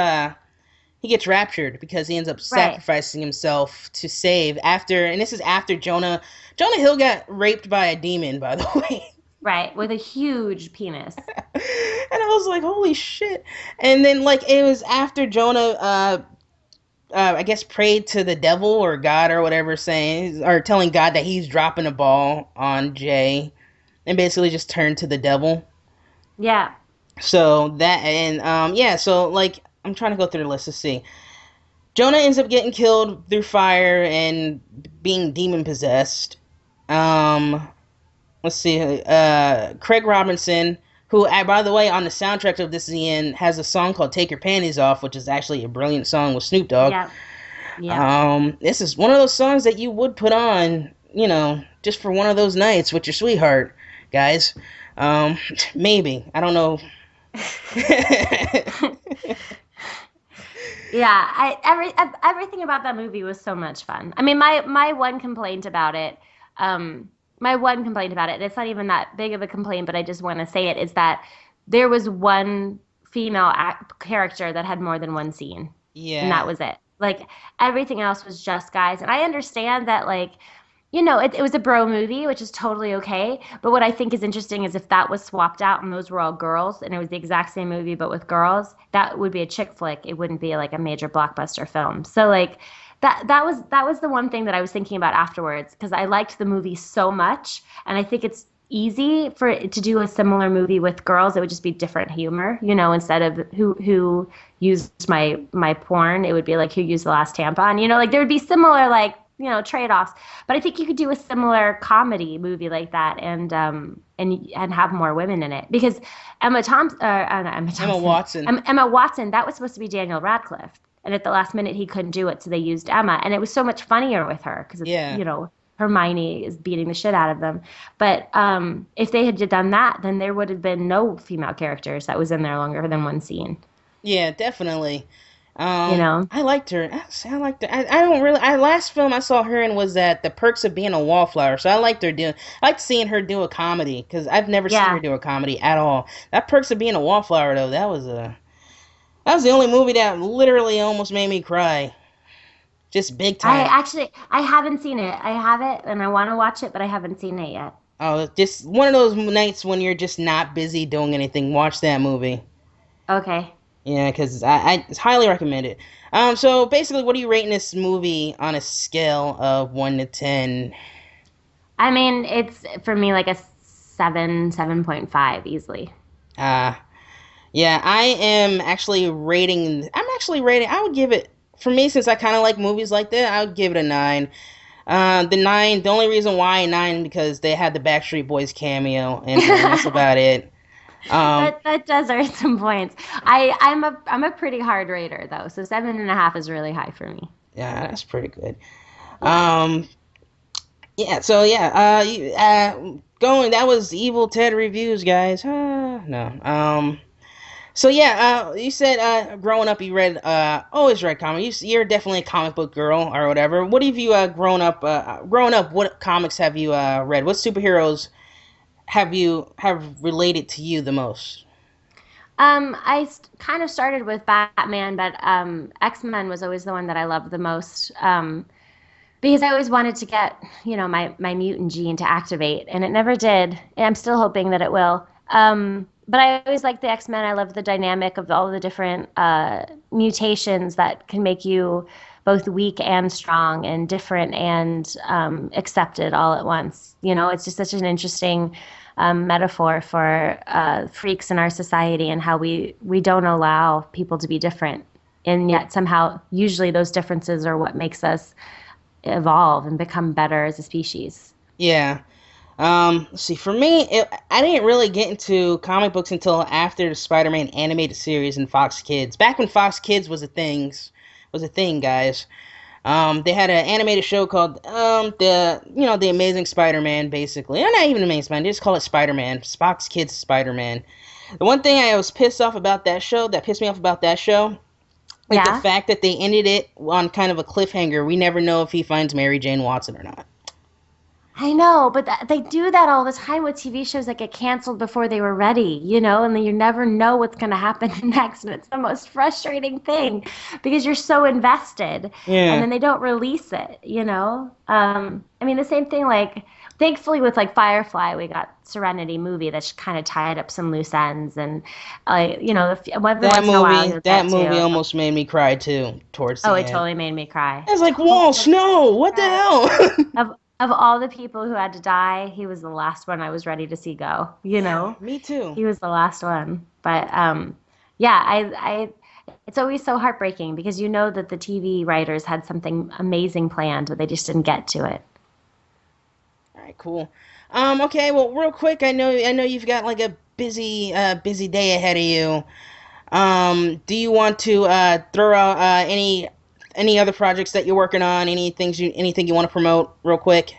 raptured because he ends up Right, sacrificing himself to save after, and this is after Jonah Hill got raped by a demon, by the way. right, with a huge penis. And I was like, holy shit. And then like it was after Jonah I guess prayed to the devil or God or whatever, saying or telling God that he's dropping a ball on Jay and basically just turned to the devil. Yeah, So that and yeah, so like I'm trying to go through the list to see. Jonah ends up getting killed through fire and being demon possessed. Um, let's see. Craig Robinson, who, by the way, on the soundtrack of This Is the End, has a song called "Take Your Panties Off," which is actually a brilliant song with Snoop Dogg. yeah, yeah. This is one of those songs that you would put on, just for one of those nights with your sweetheart, guys. Maybe I don't know. Yeah, everything about that movie was so much fun. I mean, my one complaint about it, my one complaint about it, and it's not even that big of a complaint, but I just want to say it, is that there was one female character that had more than one scene, and that Yeah, was it. Like everything else was just guys, and I understand that, like, it was a bro movie, which is totally okay. But what I think is interesting is if that was swapped out and those were all girls and it was the exact same movie but with girls, that would be a chick flick. It wouldn't be like a major blockbuster film. So like that was the one thing that I was thinking about afterwards because I liked the movie so much and I think it's easy for it to do a similar movie with girls. It would just be different humor, instead of who used my porn, it would be like who used the last tampon. Like there would be similar like trade-offs, but I think you could do a similar comedy movie like that and have more women in it because Emma Emma Thompson, Watson. Emma Watson, that was supposed to be Daniel Radcliffe, and at the last minute he couldn't do it, so they used Emma, and it was so much funnier with her because it's Yeah. Hermione is beating the shit out of them. But if they had done that, then there would have been no female characters that was in there longer than one scene. Yeah, definitely. You know? I liked her. I liked her. I don't really. I last film I saw her in was that The Perks of Being a Wallflower. So I liked her doing. I liked seeing her do a comedy because I've never seen her Yeah. do a comedy at all. That Perks of Being a Wallflower though, that was the only movie that literally almost made me cry, just big time. I haven't seen it. I have it and I want to watch it, but I haven't seen it yet. Oh, just one of those nights when you're just not busy doing anything. Watch that movie. Okay. Yeah, because I highly recommend it. So basically, what are you rating this movie on a scale of 1 to 10? I mean, it's for me like a 7.5 easily. Uh, yeah, I am actually rating. I'm actually rating. I would give it for me since I kind of like movies like that. I would give it a 9. The 9. The only reason why a 9 because they had the Backstreet Boys cameo, and that's about it. Um, That does earn some points. I'm a pretty hard rater though, so 7.5 is really high for me. yeah, that's pretty good. Yeah. Um, yeah. So yeah. Going. That was Evil Ted reviews, guys. No. So yeah, you said growing up you read always read comics. You're definitely a comic book girl or whatever. What have you growing up? What comics have you read? What superheroes have related to you the most? Kind of started with Batman, but X-Men was always the one that I loved the most. Because I always wanted to get, my mutant gene to activate, and it never did. And I'm still hoping that it will. But I always liked the X-Men. I love the dynamic of all the different mutations that can make you both weak and strong and different and accepted all at once. It's just such an interesting metaphor for freaks in our society and how we don't allow people to be different. And yet somehow, usually those differences are what makes us evolve and become better as a species. Yeah. Let's see, for me, I didn't really get into comic books until after the Spider-Man animated series and Fox Kids. Back when Fox Kids was a thing, guys. They had an animated show called the Amazing Spider-Man, basically. Or not even Amazing Spider-Man, they just call it Spider-Man. Fox Kids Spider-Man. The one thing I was pissed off about that show, that pissed me off about that show, is the Yeah. fact that they ended it on kind of a cliffhanger. We never know if he finds Mary Jane Watson or not. I know, but they do that all the time with TV shows that get canceled before they were ready, and then you never know what's going to happen next. And it's the most frustrating thing because you're so invested and Yeah. then they don't release it. I mean, the same thing, like, thankfully with like Firefly, we got Serenity movie that kind of tied up some loose ends. And, every That once in a while movie, you'll that get movie to, almost made me cry too towards oh, the it end. totally made me cry. I was like, Walsh, Totally no, what the cry. hell? Of all the people who had to die, he was the last one I was ready to see go. Yeah, me too. He was the last one. But yeah, it's always so heartbreaking because you know that the TV writers had something amazing planned, but they just didn't get to it. All right, cool. Okay, well, real quick, I know you've got like a busy day ahead of you. Do you want to throw out any other projects that you're working on? Anything you want to promote, real quick?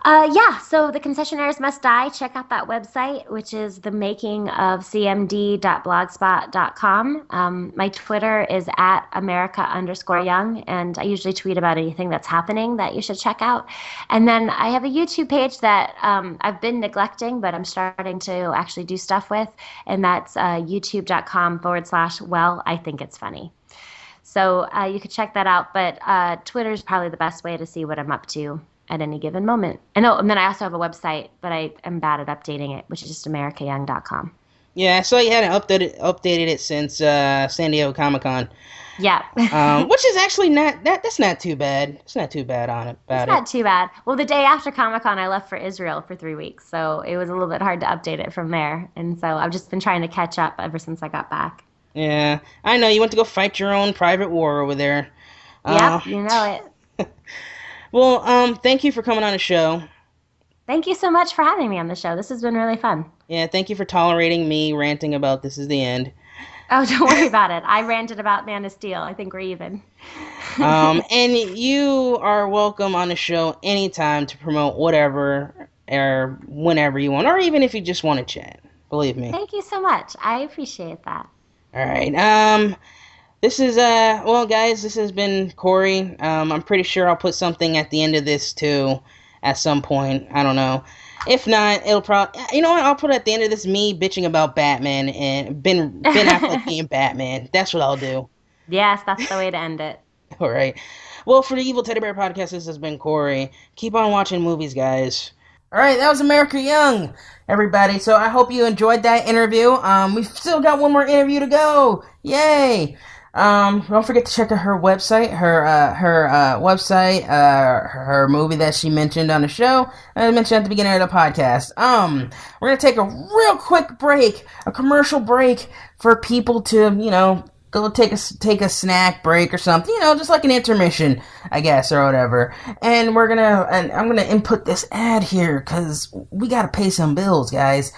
Yeah, so the concessionaires must die. Check out that website, which is the making of cmd.blogspot.com. My Twitter is at America_young, and I usually tweet about anything that's happening that you should check out. And then I have a YouTube page that I've been neglecting, but I'm starting to actually do stuff with, and that's youtube.com/well, I think it's funny. So you could check that out, but Twitter is probably the best way to see what I'm up to at any given moment. And then I also have a website, but I am bad at updating it, which is just americayoung.com. Yeah, I saw you hadn't updated it since San Diego Comic Con. Yeah. Which is actually that's not too bad. It's not too bad on it It's about it. not too bad. Well, the day after Comic Con, I left for Israel for 3 weeks, so it was a little bit hard to update it from there. And so I've just been trying to catch up ever since I got back. Yeah, I know you went to go fight your own private war over there. Uh, Yep, you know it. well, thank you for coming on the show. Thank you so much for having me on the show. This has been really fun. Yeah, thank you for tolerating me ranting about This Is the End. Oh, don't worry about it. I ranted about Man of Steel. I think we're even. And you are welcome on the show anytime to promote whatever or whenever you want, or even if you just want to chat. Believe me. Thank you so much. I appreciate that. All right. This is well, guys, this has been Korey. I'm pretty sure I'll put something at the end of this too, at some point. I don't know. If not, it'll probably. You know what? I'll put at the end of this me bitching about Batman and Ben Affleck being Batman. That's what I'll do. Yes, that's the way to end it. All right. Well, for the Evil Teddy Bear podcast, this has been Korey. Keep on watching movies, guys. All right, that was America Young, everybody. So I hope you enjoyed that interview. We've still got one more interview to go. Yay! Don't forget to check out her website, her movie that she mentioned on the show. I mentioned at the beginning of the podcast. We're gonna take a real quick break, a commercial break for people to, go take a snack break or something, just like an intermission, I guess, or whatever. And I'm gonna input this ad here because we gotta pay some bills, guys.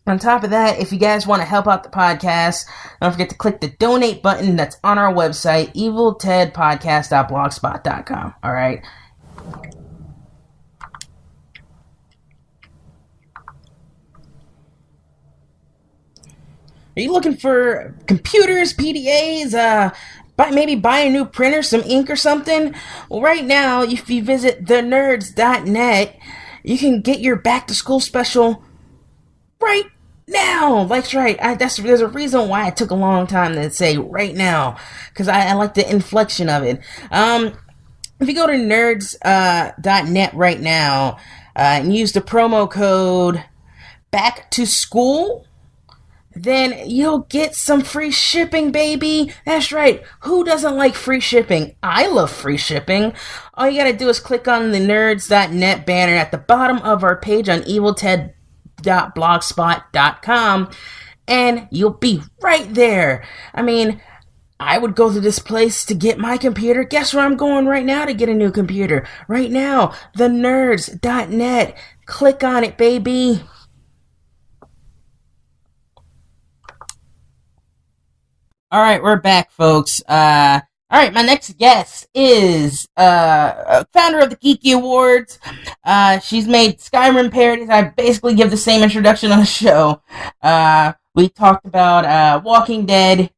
On top of that, if you guys want to help out the podcast, don't forget to click the donate button that's on our website, eviltedpodcast.blogspot.com. All right. Are you looking for computers, PDAs, maybe buy a new printer, some ink or something? Well, right now, if you visit thenerds.net, you can get your back to school special right now. That's right. There's a reason why it took a long time to say right now, because I like the inflection of it. If you go to nerds.net right now and use the promo code back to school, then you'll get some free shipping, baby. That's right. Who doesn't like free shipping? I love free shipping. All you gotta do is click on the nerds.net banner at the bottom of our page on evilted.blogspot.com and you'll be right there. I mean, I would go to this place to get my computer. Guess where I'm going right now to get a new computer? Right now, the nerds.net. Click on it, baby. All right, we're back, folks. All right, my next guest is founder of the Geekie Awards. She's made Skyrim parodies. I basically give the same introduction on the show. We talked about Walking Dead,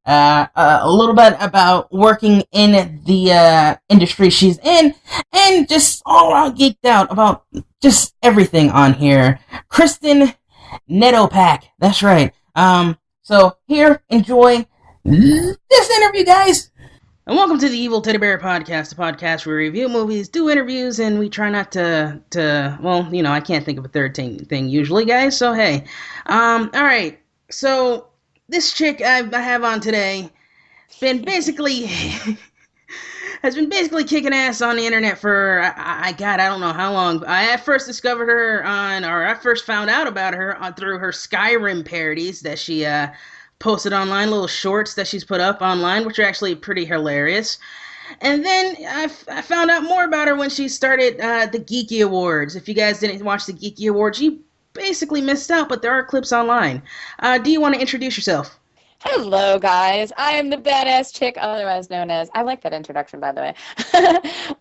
a little bit about working in the industry she's in, and just all around geeked out about just everything on here. Kristen Nedopak. That's right. So here, enjoy this interview, guys. And welcome to the Evil Teddy Bear podcast, the podcast where we review movies, do interviews, and we try not to well, you know, I can't think of a third thing usually, guys, so hey. Alright, so this chick I have on today has been basically kicking ass on the internet for, I don't know how long. I first discovered her I first found out about her through her Skyrim parodies that she posted online, little shorts that she's put up online, which are actually pretty hilarious. And then I found out more about her when she started the Geekie Awards. If you guys didn't watch the Geekie Awards, you basically missed out, but there are clips online. Do you want to introduce yourself? Hello, guys. I am the badass chick, otherwise known as, I like that introduction, by the way,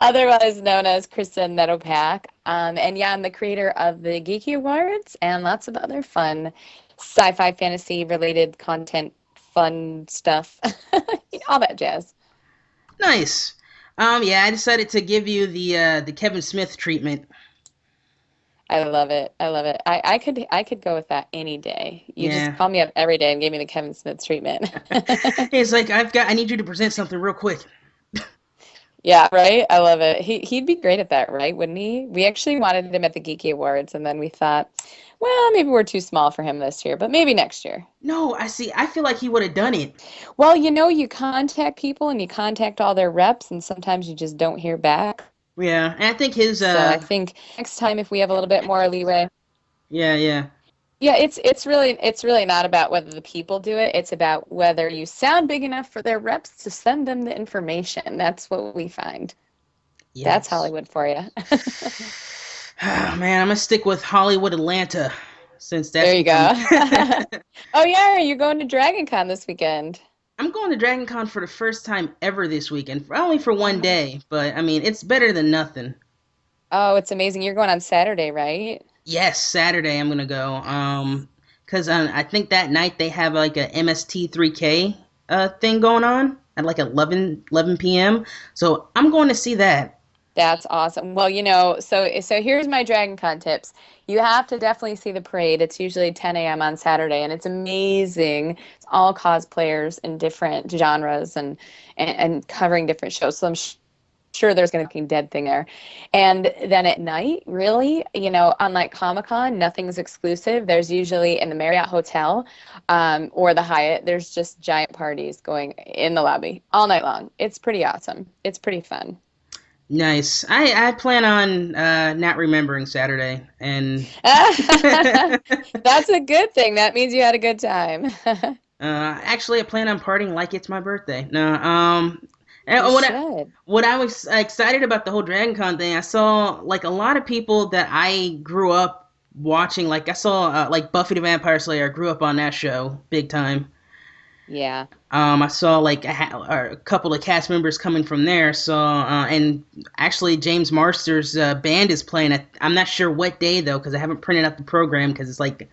otherwise known as Kristen Nedopak. And yeah, I'm the creator of the Geekie Awards and lots of other fun sci-fi fantasy related content, fun stuff, all that jazz. Nice. Yeah, I decided to give you the Kevin Smith treatment. I love it. I could go with that any day. You just call me up every day and give me the Kevin Smith treatment. It's like I need you to present something real quick. Yeah, right? I love it. He'd be great at that, right? Wouldn't he? We actually wanted him at the Geekie Awards, and then we thought, well, maybe we're too small for him this year, but maybe next year. No, I feel like he would have done it. Well, you contact people and you contact all their reps, and sometimes you just don't hear back. Yeah, and I think his So I think next time if we have a little bit more leeway. Yeah. Yeah, it's really not about whether the people do it. It's about whether you sound big enough for their reps to send them the information. That's what we find. Yes. That's Hollywood for you. Oh, man, I'm gonna stick with Hollywood Atlanta since that's there you go. Oh yeah, are you going to Dragon Con this weekend? I'm going to Dragon Con for the first time ever this weekend, only for one day, but I mean it's better than nothing. Oh, it's amazing. You're going on Saturday, right? Yes, Saturday I'm gonna go. Cause I think that night they have like a MST3K thing going on at like 11 p.m. So I'm going to see that. That's awesome. Well, so here's my Dragon Con tips. You have to definitely see the parade. It's usually 10 a.m. on Saturday, and it's amazing. It's all cosplayers in different genres and covering different shows. So I'm sure there's going to be a Dead thing there. And then at night, really, unlike Comic-Con, nothing's exclusive. There's usually in the Marriott Hotel or the Hyatt, there's just giant parties going in the lobby all night long. It's pretty awesome. It's pretty fun. Nice. I plan on not remembering Saturday, and that's a good thing. That means you had a good time. Actually, I plan on partying like it's my birthday. No, what I was excited about the whole Dragon Con thing, I saw like a lot of people that I grew up watching. Like I saw like Buffy the Vampire Slayer. I grew up on that show big time. Yeah. I saw like a couple of cast members coming from there. So, and actually James Marsters' band is playing. I'm not sure what day though, because I haven't printed out the program because it's like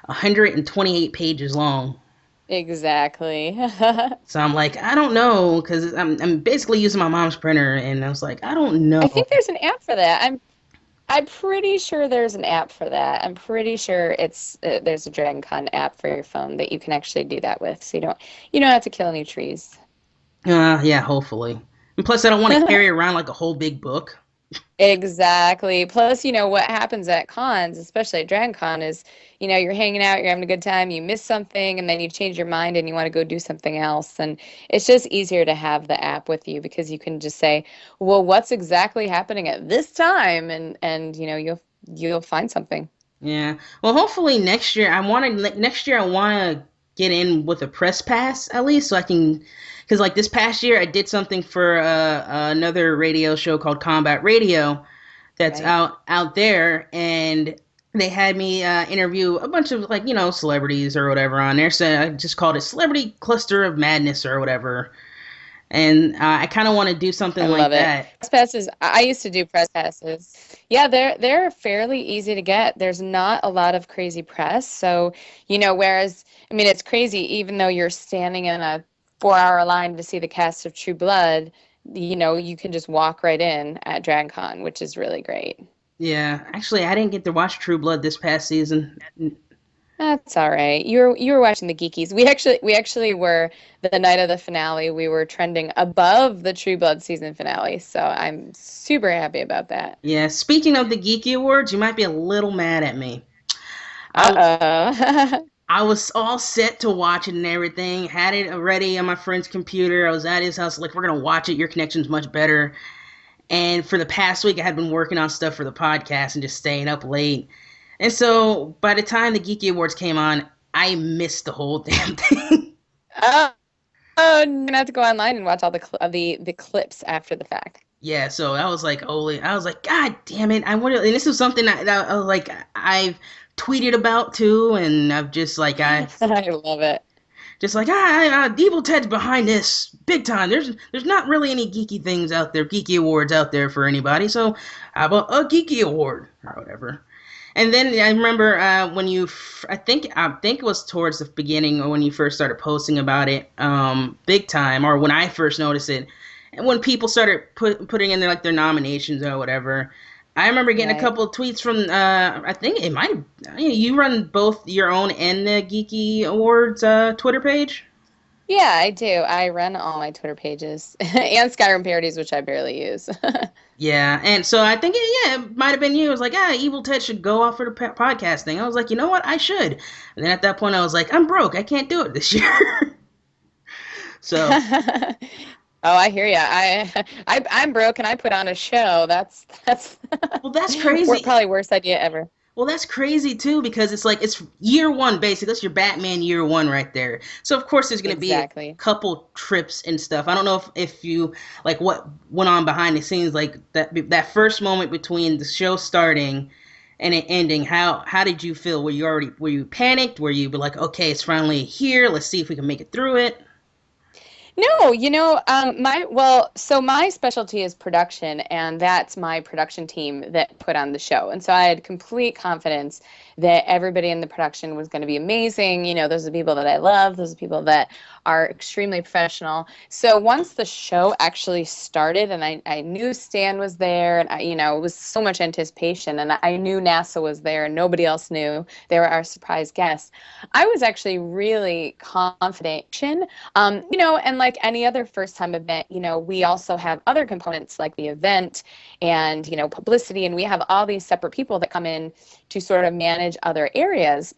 128 pages long. Exactly. So I'm like, I don't know, because I'm basically using my mom's printer, and I was like, I don't know. I think there's an app for that. I'm pretty sure there's an app for that. I'm pretty sure it's there's a Dragon Con app for your phone that you can actually do that with, so you don't have to kill any trees. Yeah, hopefully. And plus, I don't want to carry around like a whole big book. Exactly. Plus, what happens at cons, especially at Dragon Con, is, you're hanging out, you're having a good time, you miss something, and then you change your mind and you want to go do something else. And it's just easier to have the app with you because you can just say, well, what's exactly happening at this time? And you'll find something. Yeah. Well, hopefully next year I want to get in with a press pass at least so I can, because like this past year I did something for another radio show called Combat Radio that's Right. out there, and they had me interview a bunch of like celebrities or whatever on there. So I just called it Celebrity Cluster of Madness or whatever, and I kind of want to do something I like love it. that. Press passes. I used to do press passes. Yeah, they're fairly easy to get. There's not a lot of crazy press. So, whereas I mean it's crazy even though you're standing in a 4-hour line to see the cast of True Blood, you can just walk right in at DragonCon, which is really great. Yeah, actually, I didn't get to watch True Blood this past season. That's all right. You were watching the Geekies. We actually were the night of the finale. We were trending above the True Blood season finale. So I'm super happy about that. Yeah, speaking of the Geeky Awards, you might be a little mad at me. I Uh-oh. I was all set to watch it and everything. Had it already on my friend's computer. I was at his house, like, we're gonna watch it. Your connection's much better. And for the past week, I had been working on stuff for the podcast and just staying up late. And so by the time the Geeky Awards came on, I missed the whole damn thing. Oh, oh, you're gonna have to go online and watch all the clips after the fact. Yeah, so I was like, holy, I was like, God damn it! I wonder, and this is something that I was like, I've tweeted about too, and I've just like, I love it. just like, Evil Ted's behind this big time. There's not really any geeky things out there, geeky awards out there for anybody. So how about a geeky award or whatever? And then I remember when I think it was towards the beginning or when you first started posting about it, big time, or when I first noticed it, and when people started putting in their nominations or whatever. I remember getting a Right. couple of tweets from I think it might have, you run both your own and the Geeky Awards Twitter page. Yeah, I do. I run all my Twitter pages and Skyrim parodies, which I barely use. Yeah, and so I think it might have been you. It was like, Evil Ted should go off for the podcast thing. I was like, you know what, I should. And then at that point, I was like, I'm broke. I can't do it this year. So Oh, I hear you. I'm broke and I put on a show. That's well, that's crazy. probably worst idea ever. Well, that's crazy too because it's like it's year one basically. That's your Batman year one right there. So of course there's gonna be a Exactly. couple trips and stuff. I don't know if you like what went on behind the scenes, like that first moment between the show starting and it ending. How did you feel? Were you panicked? Were you like, okay, it's finally here. Let's see if we can make it through it. No, so my specialty is production, and that's my production team that put on the show. And so I had complete confidence that everybody in the production was going to be amazing. Those are the people that I love. Those are the people that are extremely professional. So once the show actually started and I knew Stan was there and it was so much anticipation and I knew NASA was there and nobody else knew. They were our surprise guests. I was actually really confident. And like any other first time event, we also have other components like the event and, publicity, and we have all these separate people that come in to sort of manage other areas.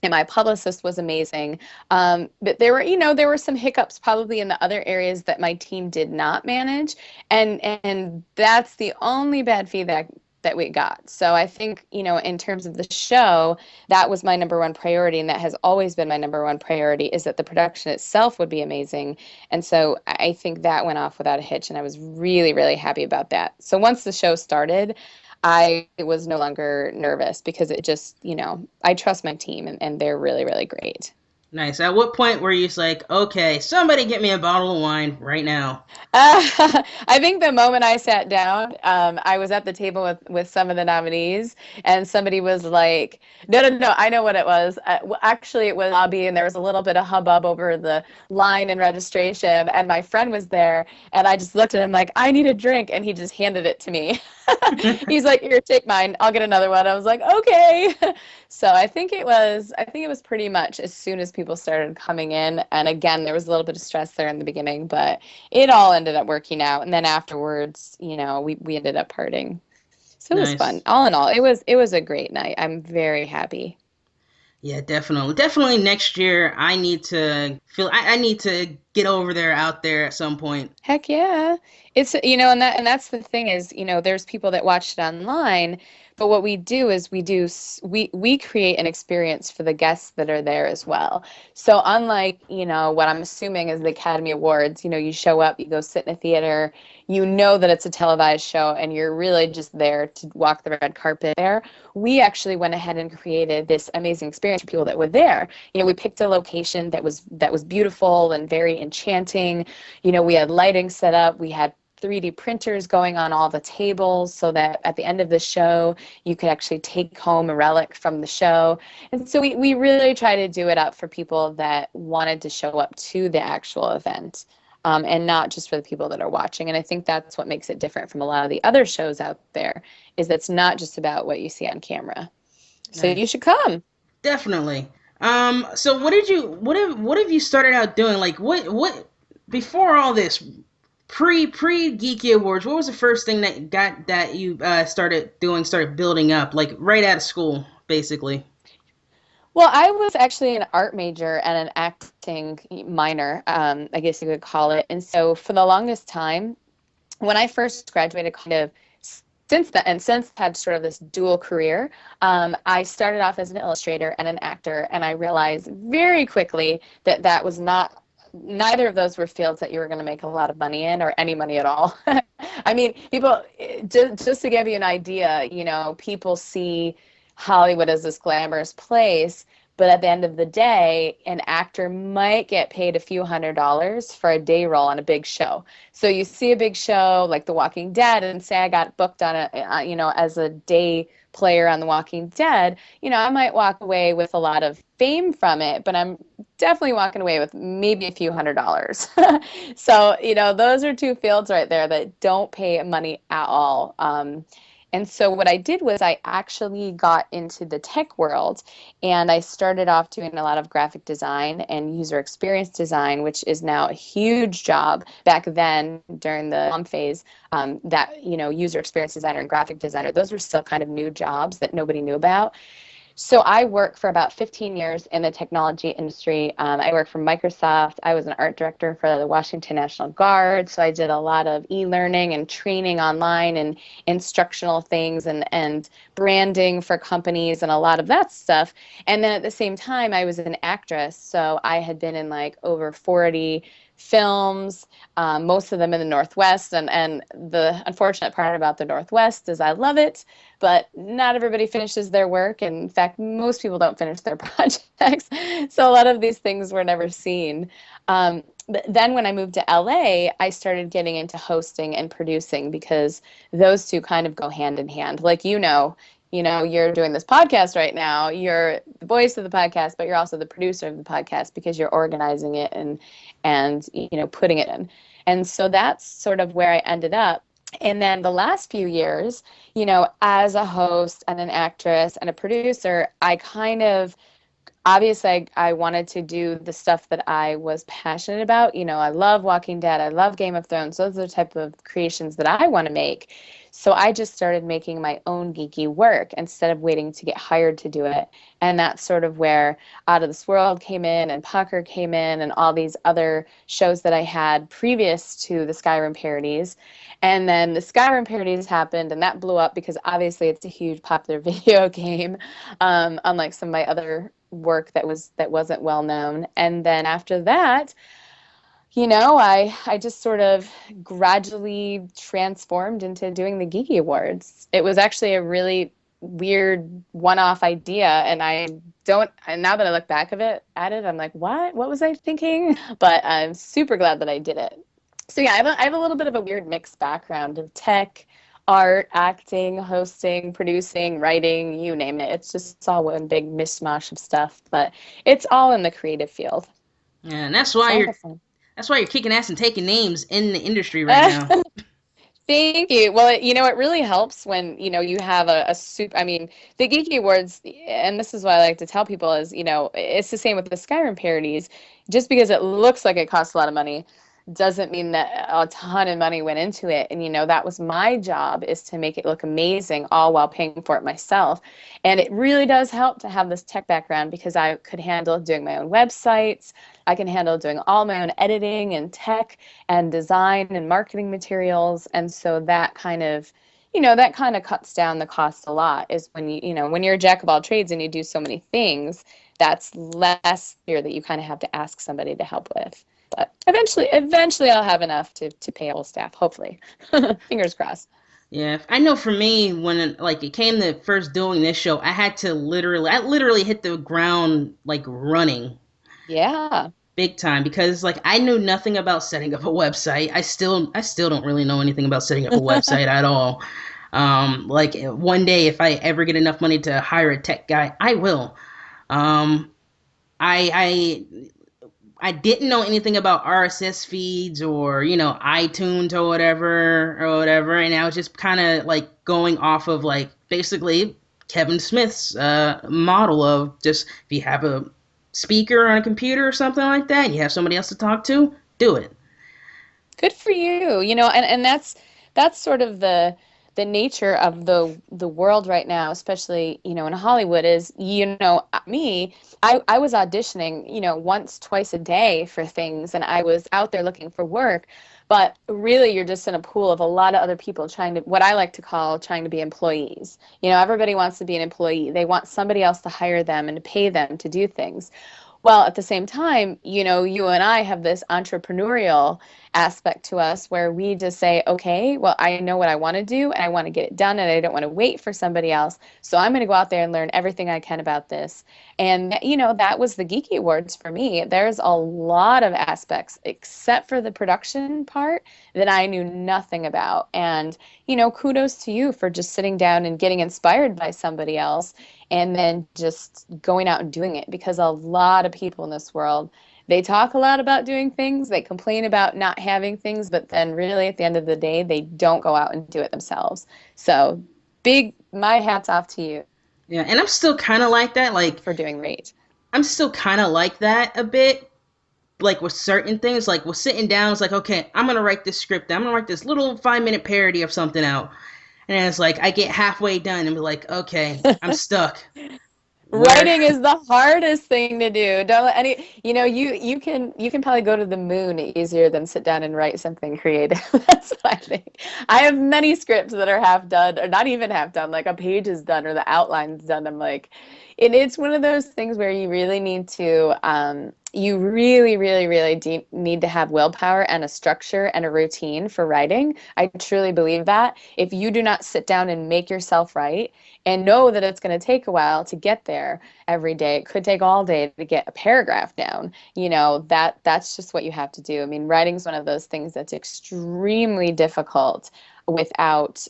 And my publicist was amazing. But there were some hiccups probably in the other areas that my team did not manage. And that's the only bad feedback that we got. So I think, in terms of the show, that was my number one priority. And that has always been my number one priority, is that the production itself would be amazing. And so I think that went off without a hitch. And I was really, really happy about that. So once the show started, I was no longer nervous because it just, I trust my team and they're really, really great. Nice. At what point were you just like, okay, somebody get me a bottle of wine right now? I think the moment I sat down, I was at the table with some of the nominees, and somebody was like, no, I know what it was. Actually, it was lobby, and there was a little bit of hubbub over the line and registration, and my friend was there, and I just looked at him like, I need a drink, and he just handed it to me. He's like, here, take mine. I'll get another one. I was like, okay. So I think it was pretty much as soon as people started coming in. And again, there was a little bit of stress there in the beginning, but it all ended up working out. And then afterwards, we ended up parting. So it was fun. Nice. All in all, it was a great night. I'm very happy. Yeah, definitely. Definitely next year I need to get over there out there at some point. Heck yeah. And that's the thing is, there's people that watch it online, but what we do is we create an experience for the guests that are there as well. So unlike, what I'm assuming is the Academy Awards, you show up, you go sit in a theater, you know that it's a televised show and you're really just there to walk the red carpet there. We actually went ahead and created this amazing experience for people that were there. We picked a location that was beautiful and very enchanting. We had lighting set up. We had 3D printers going on all the tables so that at the end of the show, you could actually take home a relic from the show. And so we really try to do it up for people that wanted to show up to the actual event, and not just for the people that are watching. And I think that's what makes it different from a lot of the other shows out there, is that's not just about what you see on camera. So you Nice. should come. Definitely. So what have you started out doing? Like what before all this pre Geeky Awards, what was the first thing that you started building up, like right out of school, basically? Well, I was actually an art major and an acting minor, I guess you could call it. And so for the longest time, when I first graduated, kind of since then, and since had sort of this dual career, I started off as an illustrator and an actor, and I realized very quickly that that was not, neither of those were fields that you were going to make a lot of money in or any money at all. I mean, people, just to give you an idea, people see Hollywood as this glamorous place, but at the end of the day, an actor might get paid a few $100s for a day role on a big show. So you see a big show like The Walking Dead, and say I got booked on as a day player on The Walking Dead, I might walk away with a lot of fame from it, but I'm definitely walking away with maybe a few $100s. So, those are two fields right there that don't pay money at all. And so what I did was I actually got into the tech world, and I started off doing a lot of graphic design and user experience design, which is now a huge job. Back then, during the phase, that, user experience designer and graphic designer, those were still kind of new jobs that nobody knew about. So I worked for about 15 years in the technology industry. I worked for Microsoft. I was an art director for the Washington National Guard. So I did a lot of e-learning and training online and instructional things and branding for companies and a lot of that stuff. And then at the same time, I was an actress. So I had been in like over 40 films, most of them in the Northwest. And the unfortunate part about the Northwest is I love it, but not everybody finishes their work. And in fact, most people don't finish their projects. So a lot of these things were never seen. But then when I moved to LA, I started getting into hosting and producing because those two kind of go hand in hand. Like, you're doing this podcast right now. You're the voice of the podcast, but you're also the producer of the podcast because you're organizing it and putting it in. And so that's sort of where I ended up. And then the last few years, as a host and an actress and a producer, I kind of obviously I wanted to do the stuff that I was passionate about. I love Walking Dead. I love Game of Thrones. Those are the type of creations that I want to make. So I just started making my own geeky work instead of waiting to get hired to do it. And that's sort of where Out of This World came in and Pucker came in and all these other shows that I had previous to the Skyrim parodies. And then the Skyrim parodies happened and that blew up because obviously it's a huge popular video game, unlike some of my other work that wasn't well known. And then after that, I just sort of gradually transformed into doing the Geeky Awards. It was actually a really weird one-off idea, and and now that I look back at it, I'm like, what was I thinking? But I'm super glad that I did it. So yeah, I have a little bit of a weird mixed background of tech, art, acting, hosting, producing, writing, you name it. It's all one big mishmash of stuff, but it's all in the creative field. Yeah, and that's It's why a lot you're of fun. that's why you're kicking ass and taking names in the industry right now. Thank you. Well, it really helps when, you have a soup. I mean, the Geeky Awards, and this is what I like to tell people is, it's the same with the Skyrim parodies. Just because it looks like it costs a lot of money doesn't mean that a ton of money went into it. And, that was my job, is to make it look amazing, all while paying for it myself. And it really does help to have this tech background, because I could handle doing my own websites. I can handle doing all my own editing and tech and design and marketing materials. And so that kind of cuts down the cost a lot, is when when you're a jack of all trades and you do so many things, that's less fear that you kind of have to ask somebody to help with. But eventually I'll have enough to pay all staff, hopefully. Fingers crossed. Yeah, I know for me, when like it came to first doing this show, I literally hit the ground like running Yeah. big time, because like I knew nothing about setting up a website. I still don't really know anything about setting up a website at all. Like one day, if I ever get enough money to hire a tech guy, I will. Um, I I didn't know anything about RSS feeds or, iTunes or whatever. And I was just kind of like going off of like basically Kevin Smith's model of just, if you have a speaker on a computer or something like that, and you have somebody else to talk to, do it. Good for you. And that's sort of the nature of the world right now, especially, in Hollywood, is, me, I was auditioning, once, twice a day for things, and I was out there looking for work. But really, you're just in a pool of a lot of other people what I like to call trying to be employees. Everybody wants to be an employee. They want somebody else to hire them and to pay them to do things. Well, at the same time, you and I have this entrepreneurial aspect to us where we just say, okay, well, I know what I want to do and I want to get it done and I don't want to wait for somebody else. So I'm going to go out there and learn everything I can about this. And, that was the Geeky Awards for me. There's a lot of aspects, except for the production part, that I knew nothing about. And, kudos to you for just sitting down and getting inspired by somebody else and then just going out and doing it, because a lot of people in this world, they talk a lot about doing things, they complain about not having things, but then really at the end of the day, they don't go out and do it themselves. So my hat's off to you Yeah, and I'm still kind of like that. Like, for doing great. I'm still kind of like that a bit. Like with certain things, like we're sitting down, it's like, okay, I'm gonna write this script. I'm gonna write this little 5-minute parody of something out. And it's like I get halfway done and be like, okay, I'm stuck. Where? Writing is the hardest thing to do. Don't let you can probably go to the moon easier than sit down and write something creative. That's what I think. I have many scripts that are half done, or not even half done, like a page is done or the outline's done. I'm like, it's one of those things where you really need to you really, really, really need to have willpower and a structure and a routine for writing. I truly believe that. If you do not sit down and make yourself write and know that it's going to take a while to get there every day, it could take all day to get a paragraph down, that's just what you have to do. I mean, writing's one of those things that's extremely difficult without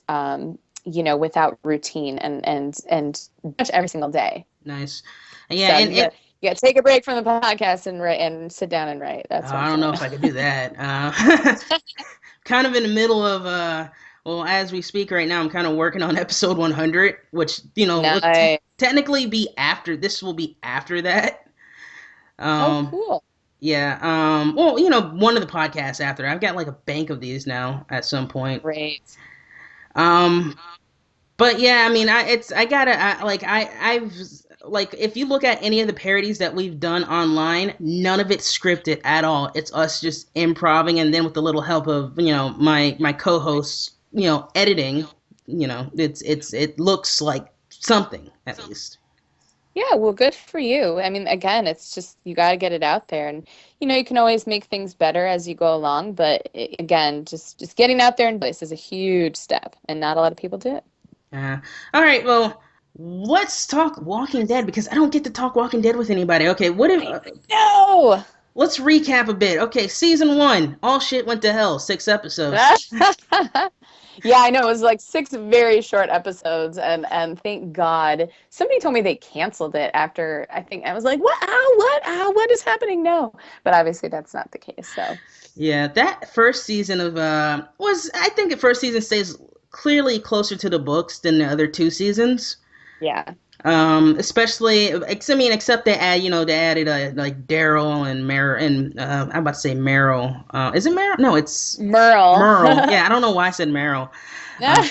without routine and much every single day. Nice. Yeah, So and it, you got to take a break from the podcast and write and sit down and write. That's what I I'm don't know if saying. I could do that. Kind of in the middle of well, as we speak right now, I'm kind of working on episode 100, which will Nice. technically be after this. Will be after that. Oh, Um, cool. yeah. Well, one of the podcasts after. I've got like a bank of these now at some point. Great. Um, But yeah, I mean, I've like, if you look at any of the parodies that we've done online, none of it's scripted at all. It's us just improving, and then with the little help of my co-hosts, editing, it looks like something at least. Yeah, well, good for you. I mean, again, it's just you got to get it out there, and you can always make things better as you go along. But again, just getting out there in place is a huge step, and not a lot of people do it. All right, well, let's talk Walking Dead, because I don't get to talk Walking Dead with anybody. Okay, what if No. let's recap a bit. Okay, season 1, all shit went to hell, 6 episodes. Yeah, I know. It was like 6 very short episodes, and thank God. Somebody told me they canceled it after, I think I was like, what? Ow, what? Ow, what is happening? No. But obviously that's not the case. So, Yeah, that first season of was I think the first season stays clearly closer to the books than the other two seasons. yeah. Especially, except they add, they added like Daryl and Mer and I'm about to say Meryl. Is it Meryl? No, it's Merle. Merle. Yeah, I don't know why I said Meryl. Uh,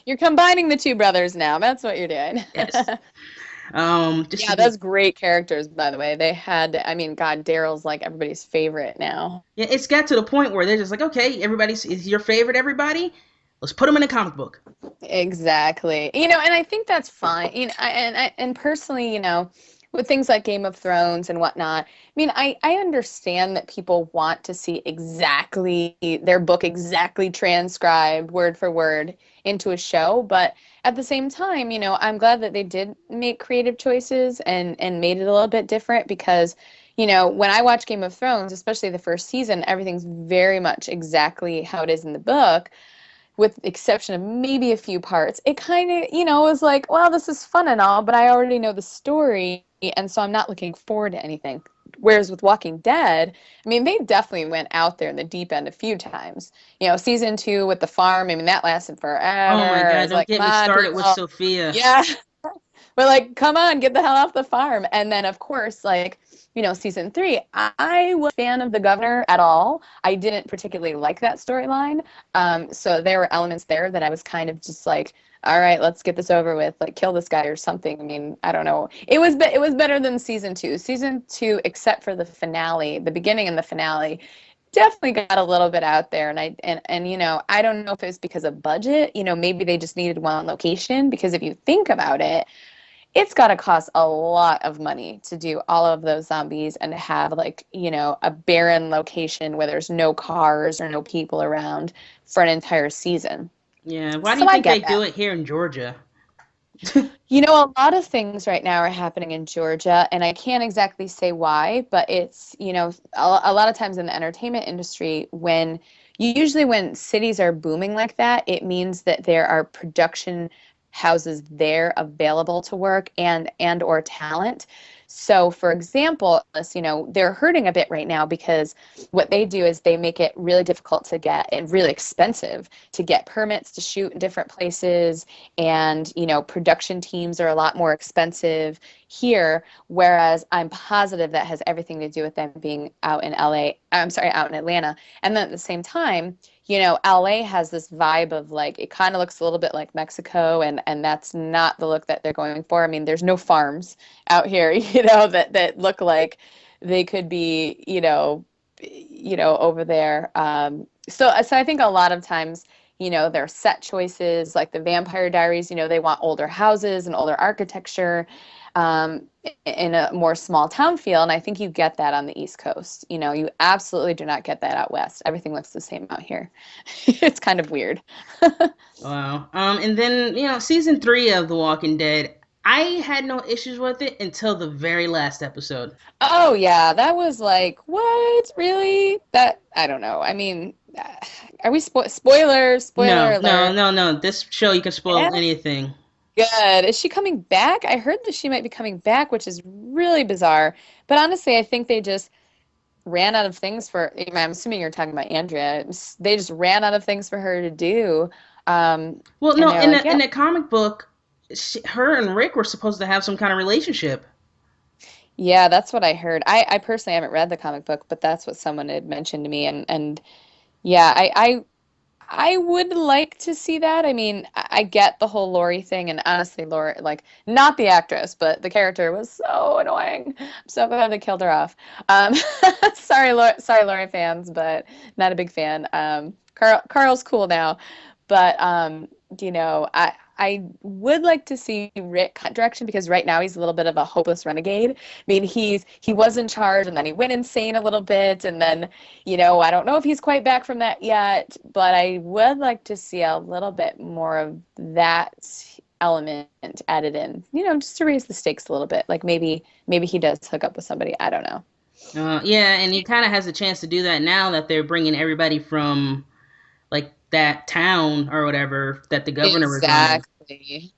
You're combining the two brothers now. That's what you're doing. yes. Just to Yeah, be that's great characters, by the way. They had, I mean, God, Daryl's like everybody's favorite now. Yeah, it's got to the point where they're just like, okay, everybody's is your favorite. Everybody, let's put them in a comic book. Exactly. And I think that's fine. And personally, with things like Game of Thrones and whatnot, I mean, I understand that people want to see exactly their book exactly transcribed word for word into a show, but at the same time, I'm glad that they did make creative choices and made it a little bit different because, when I watch Game of Thrones, especially the first season, everything's very much exactly how it is in the book with the exception of maybe a few parts, it kind of, was like, well, this is fun and all, but I already know the story, and so I'm not looking forward to anything. Whereas with Walking Dead, I mean, they definitely went out there in the deep end a few times. Season 2 with the farm, I mean, that lasted Oh my forever. God, It's don't like, get come me on, started with people. Sophia. Yeah. We're like, come on, get the hell off the farm. And then, of course, like, season 3, I was a fan of the governor at all. I didn't particularly like that storyline. So there were elements there that I was kind of just like, all right, let's get this over with, like kill this guy or something. I mean, I don't know. It was better than season 2. Season 2, except for the finale, the beginning and the finale, definitely got a little bit out there. And I don't know if it was because of budget. Maybe they just needed one location because if you think about it, it's got to cost a lot of money to do all of those zombies and to have like, a barren location where there's no cars or no people around for an entire season. Yeah, why do So you I think they get do that. it here in Georgia? A lot of things right now are happening in Georgia, and I can't exactly say why, but it's, a lot of times in the entertainment industry, usually when cities are booming like that, it means that there are production houses there available to work and or talent. So, for example, they're hurting a bit right now because what they do is they make it really difficult to get and really expensive to get permits to shoot in different places and production teams are a lot more expensive here, whereas I'm positive that has everything to do with them being out in out in Atlanta. And then at the same time, LA has this vibe of like it kind of looks a little bit like Mexico, and that's not the look that they're going for. I mean, there's no farms out here, that look like they could be, over there. So I think a lot of times, their set choices, like the Vampire Diaries, they want older houses and older architecture in a more small town feel. And I think you get that on the East Coast. You absolutely do not get that out West. Everything looks the same out here. It's kind of weird. Wow. And then season 3 of The Walking Dead. I had no issues with it until the very last episode. Oh, yeah. That was like, what? Really? That, I don't know. I mean, are we spoiler No, no, alert? no, no. This show you can spoil Yeah. anything. Good. Is she coming back? I heard that she might be coming back, which is really bizarre. But honestly, I think they just ran out of things I'm assuming you're talking about Andrea. They just ran out of things for her to do. Well, And no, they're in like, the in yep. the comic book, her and Rick were supposed to have some kind of relationship. Yeah, that's what I heard. I personally haven't read the comic book, but that's what someone had mentioned to me. And yeah, I would like to see that. I mean, I get the whole Lori thing, and honestly, Lori, like, not the actress, but the character was so annoying. I'm so glad they killed her off. Um, sorry, Lori fans, but not a big fan. Carl's cool now, but I would like to see Rick cut direction because right now he's a little bit of a hopeless renegade. I mean, he was in charge and then he went insane a little bit, and then I don't know if he's quite back from that yet, but I would like to see a little bit more of that element added in, just to raise the stakes a little bit. Like maybe he does hook up with somebody. I don't know. Yeah, and he kind of has a chance to do that now that they're bringing everybody from like that town or whatever that the governor was running. Exactly.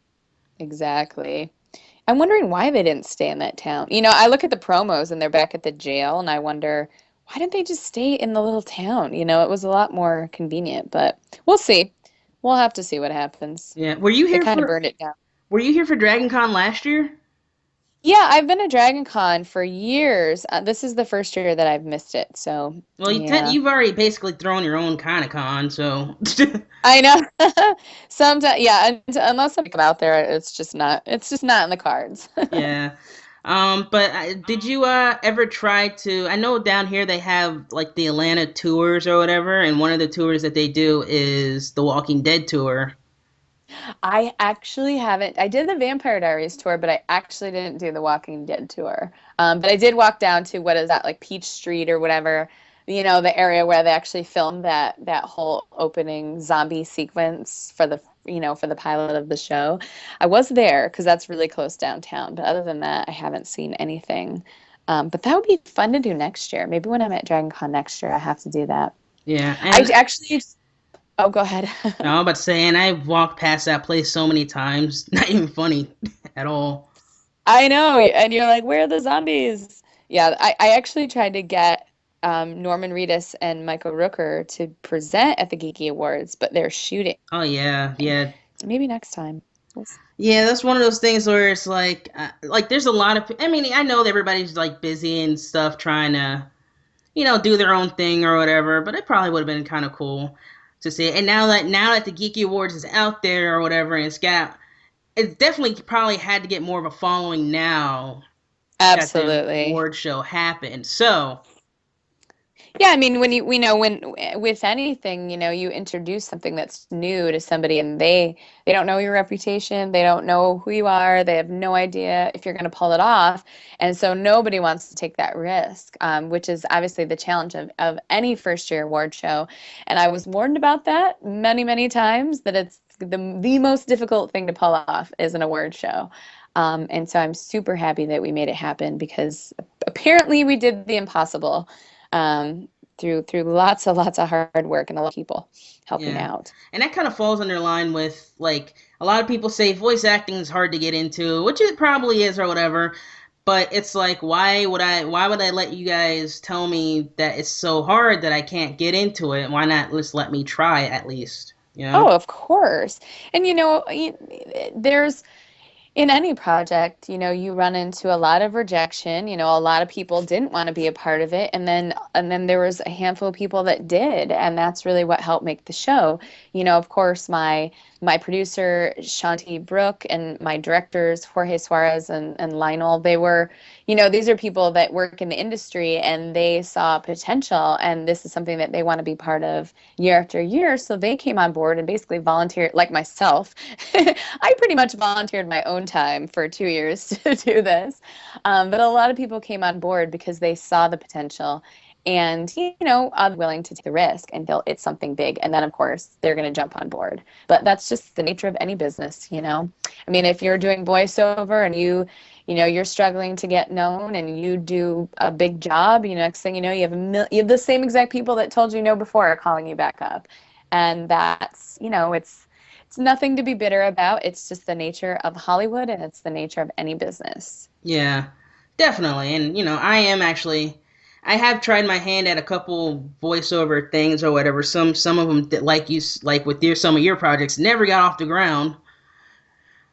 Exactly. I'm wondering why they didn't stay in that town. I look at the promos and they're back at the jail, and I wonder why didn't they just stay in the little town? It was a lot more convenient, but we'll see. We'll have to see what happens. Yeah. They kind of burned it down. Were you here for Dragon Con last year? Yeah, I've been to Dragon Con for years. This is the first year that I've missed it, so Well, yeah. you've already basically thrown your own kind of con, so I know. Sometimes, yeah, unless I'm out there, it's just not in the cards. yeah. But did you ever try to? I know down here they have like the Atlanta tours or whatever, and one of the tours that they do is the Walking Dead tour. I actually haven't. I did the Vampire Diaries tour, but I actually didn't do the Walking Dead tour. But I did walk down to what is that, like Peach Street or whatever, the area where they actually filmed that whole opening zombie sequence for the pilot of the show. I was there because that's really close downtown. But other than that, I haven't seen anything. But that would be fun to do next year. Maybe when I'm at Dragon Con next year, I have to do that. Yeah, I and actually. Oh, go ahead. no, I'm about to say, and I've walked past that place so many times, not even funny at all. I know, and you're like, where are the zombies? Yeah, I actually tried to get Norman Reedus and Michael Rooker to present at the Geekie Awards, but they're shooting. Oh yeah, yeah, So maybe next time. yeah. That's one of those things where it's like there's a lot of. I mean, I know that everybody's like busy and stuff, trying to do their own thing or whatever. But it probably would have been kind of cool to see it. And now that the Geeky Awards is out there or whatever, and it's definitely probably had to get more of a following now that the Absolutely. award show happened. So Yeah, I mean, when with anything, you introduce something that's new to somebody, and they don't know your reputation, they don't know who you are, they have no idea if you're going to pull it off, and so nobody wants to take that risk, which is obviously the challenge of any first year award show. And I was warned about that many, many times that it's the most difficult thing to pull off is an award show. And so I'm super happy that we made it happen because apparently we did the impossible through lots of hard work and a lot of people helping yeah, out. and that kind of falls under line with like a lot of people say voice acting is hard to get into, which it probably is or whatever. But it's like, why would I let you guys tell me that it's so hard that I can't get into it? Why not just let me try at least, you Oh, know? of course. And there's in any project, you run into a lot of rejection. A lot of people didn't want to be a part of it, and then there was a handful of people that did, and that's really what helped make the show. Of course, my producer Shanti Brooke and my directors Jorge Suarez and Lionel, they were, these are people that work in the industry and they saw potential, and this is something that they want to be part of year after year. So they came on board and basically volunteered, like myself. I pretty much volunteered my own time for 2 years to do this. But a lot of people came on board because they saw the potential and, are willing to take the risk and feel it's something big. And then, of course, they're going to jump on board. But that's just the nature of any business. I mean, if you're doing voiceover and you're struggling to get known and you do a big job, next thing you know, you have the same exact people that told you no before are calling you back up. And that's, it's nothing to be bitter about. It's just the nature of Hollywood and it's the nature of any business. Yeah, definitely. And I have tried my hand at a couple voiceover things or whatever. Some of them that like with some of your projects never got off the ground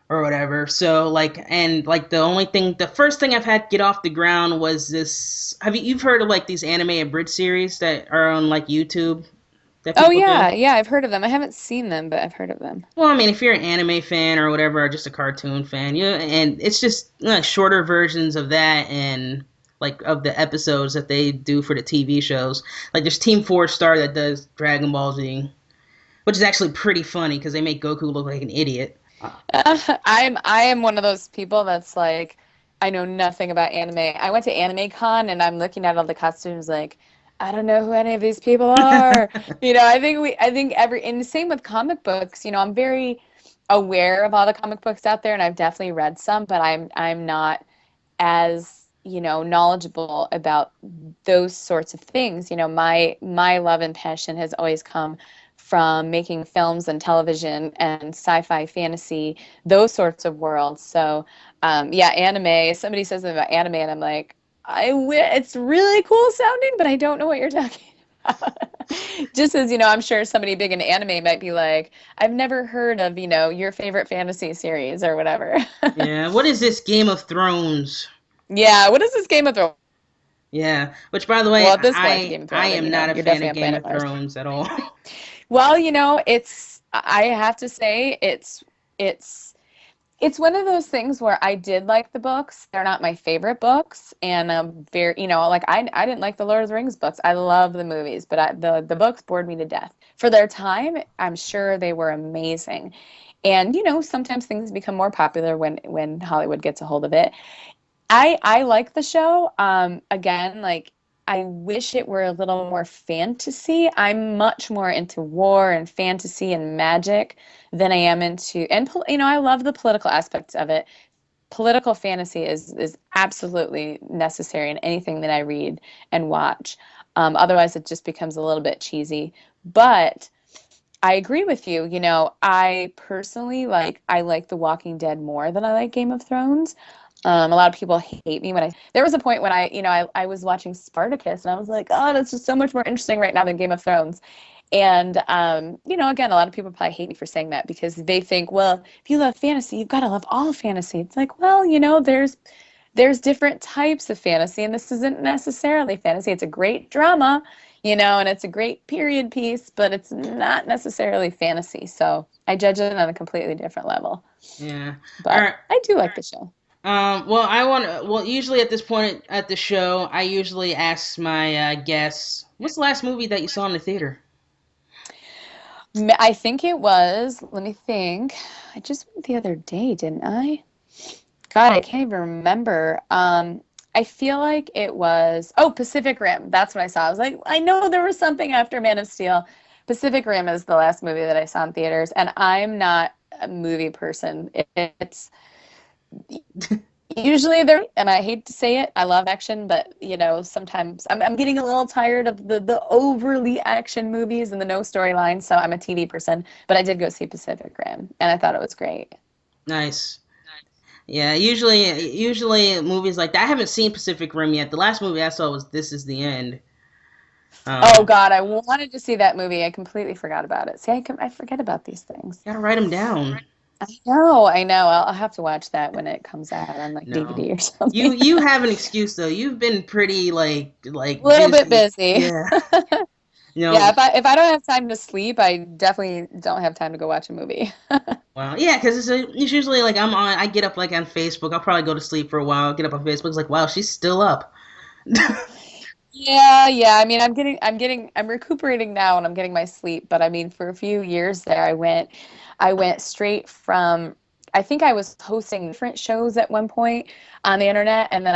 or whatever. So the first thing I've had to get off the ground was this. You've heard of like these anime abridged series that are on like YouTube that Oh people do? yeah, yeah, I've heard of them. I haven't seen them, but I've heard of them. Well, I mean, if you're an anime fan or whatever, or just a cartoon fan, and it's just shorter versions of that and like of the episodes that they do for the TV shows. Like there's Team 4 Star that does Dragon Ball Z, which is actually pretty funny because they make Goku look like an idiot. I am one of those people that's like, I know nothing about anime. I went to Anime Con and I'm looking at all the costumes like, I don't know who any of these people are. And the same with comic books. I'm very aware of all the comic books out there, and I've definitely read some, but I'm not as knowledgeable about those sorts of things. My love and passion has always come from making films and television and sci-fi, fantasy, those sorts of worlds. So, yeah, anime. Somebody says something about anime, and I'm like, it's really cool sounding, but I don't know what you're talking about. Just as, I'm sure somebody big into anime might be like, I've never heard of, your favorite fantasy series or whatever. Yeah, what is this Game of Thrones? Yeah, what is this Game of Thrones? Yeah, which by the way, Well, at this point, it's I Game of I Thrones, and am not a you're fan definitely of on Game Planet of Mars. Thrones at all. Well, I have to say it's one of those things where I did like the books. They're not my favorite books, and very, like I didn't like the Lord of the Rings books. I love the movies, but the books bored me to death. For their time, I'm sure they were amazing. And sometimes things become more popular when Hollywood gets a hold of it. I like the show. Again, like I wish it were a little more fantasy. I'm much more into war and fantasy and magic than I am into, and I love the political aspects of it. Political fantasy is absolutely necessary in anything that I read and watch. Otherwise, it just becomes a little bit cheesy. But I agree with you. I personally I like The Walking Dead more than I like Game of Thrones. A lot of people hate me when there was a point when I was watching Spartacus and I was like, oh, that's just so much more interesting right now than Game of Thrones. And, again, a lot of people probably hate me for saying that because they think, well, if you love fantasy, you've got to love all fantasy. It's like, well, there's different types of fantasy, and this isn't necessarily fantasy. It's a great drama, and it's a great period piece, but it's not necessarily fantasy. So I judge it on a completely different level. Yeah. All But right. I do like the show. Usually at this point at the show, I usually ask my guests, "What's the last movie that you saw in the theater?" I think it was, let me think. I just went the other day, didn't I? God, I can't even remember. I feel like it was, Pacific Rim. That's what I saw. I was like, I know there was something after Man of Steel. Pacific Rim is the last movie that I saw in theaters, and I'm not a movie person. It's usually there, and I hate to say it, I love action, but sometimes I'm getting a little tired of the overly action movies and the no storyline, so I'm a TV person. But I did go see Pacific Rim, and I thought it was great. Nice. Yeah, usually movies like that. I haven't seen Pacific Rim yet. The last movie I saw was This Is the End. Oh Um, God, I wanted to see that movie. I completely forgot about it. See, I forget about these things. Gotta write them down. I know. I'll have to watch that when it comes out on like No, DVD or you something. you have an excuse though. You've been pretty like A little bit busy. busy. Yeah. You Yeah, know. if I don't have time to sleep, I definitely don't have time to go watch a movie. Well, yeah, because it's usually like I get up like on Facebook. I'll probably go to sleep for a while. Get up on Facebook. It's like, wow, she's still up. Yeah. I mean, I'm recuperating now and I'm getting my sleep. But I mean, for a few years there, I went straight from, I think I was hosting different shows at one point on the internet, and then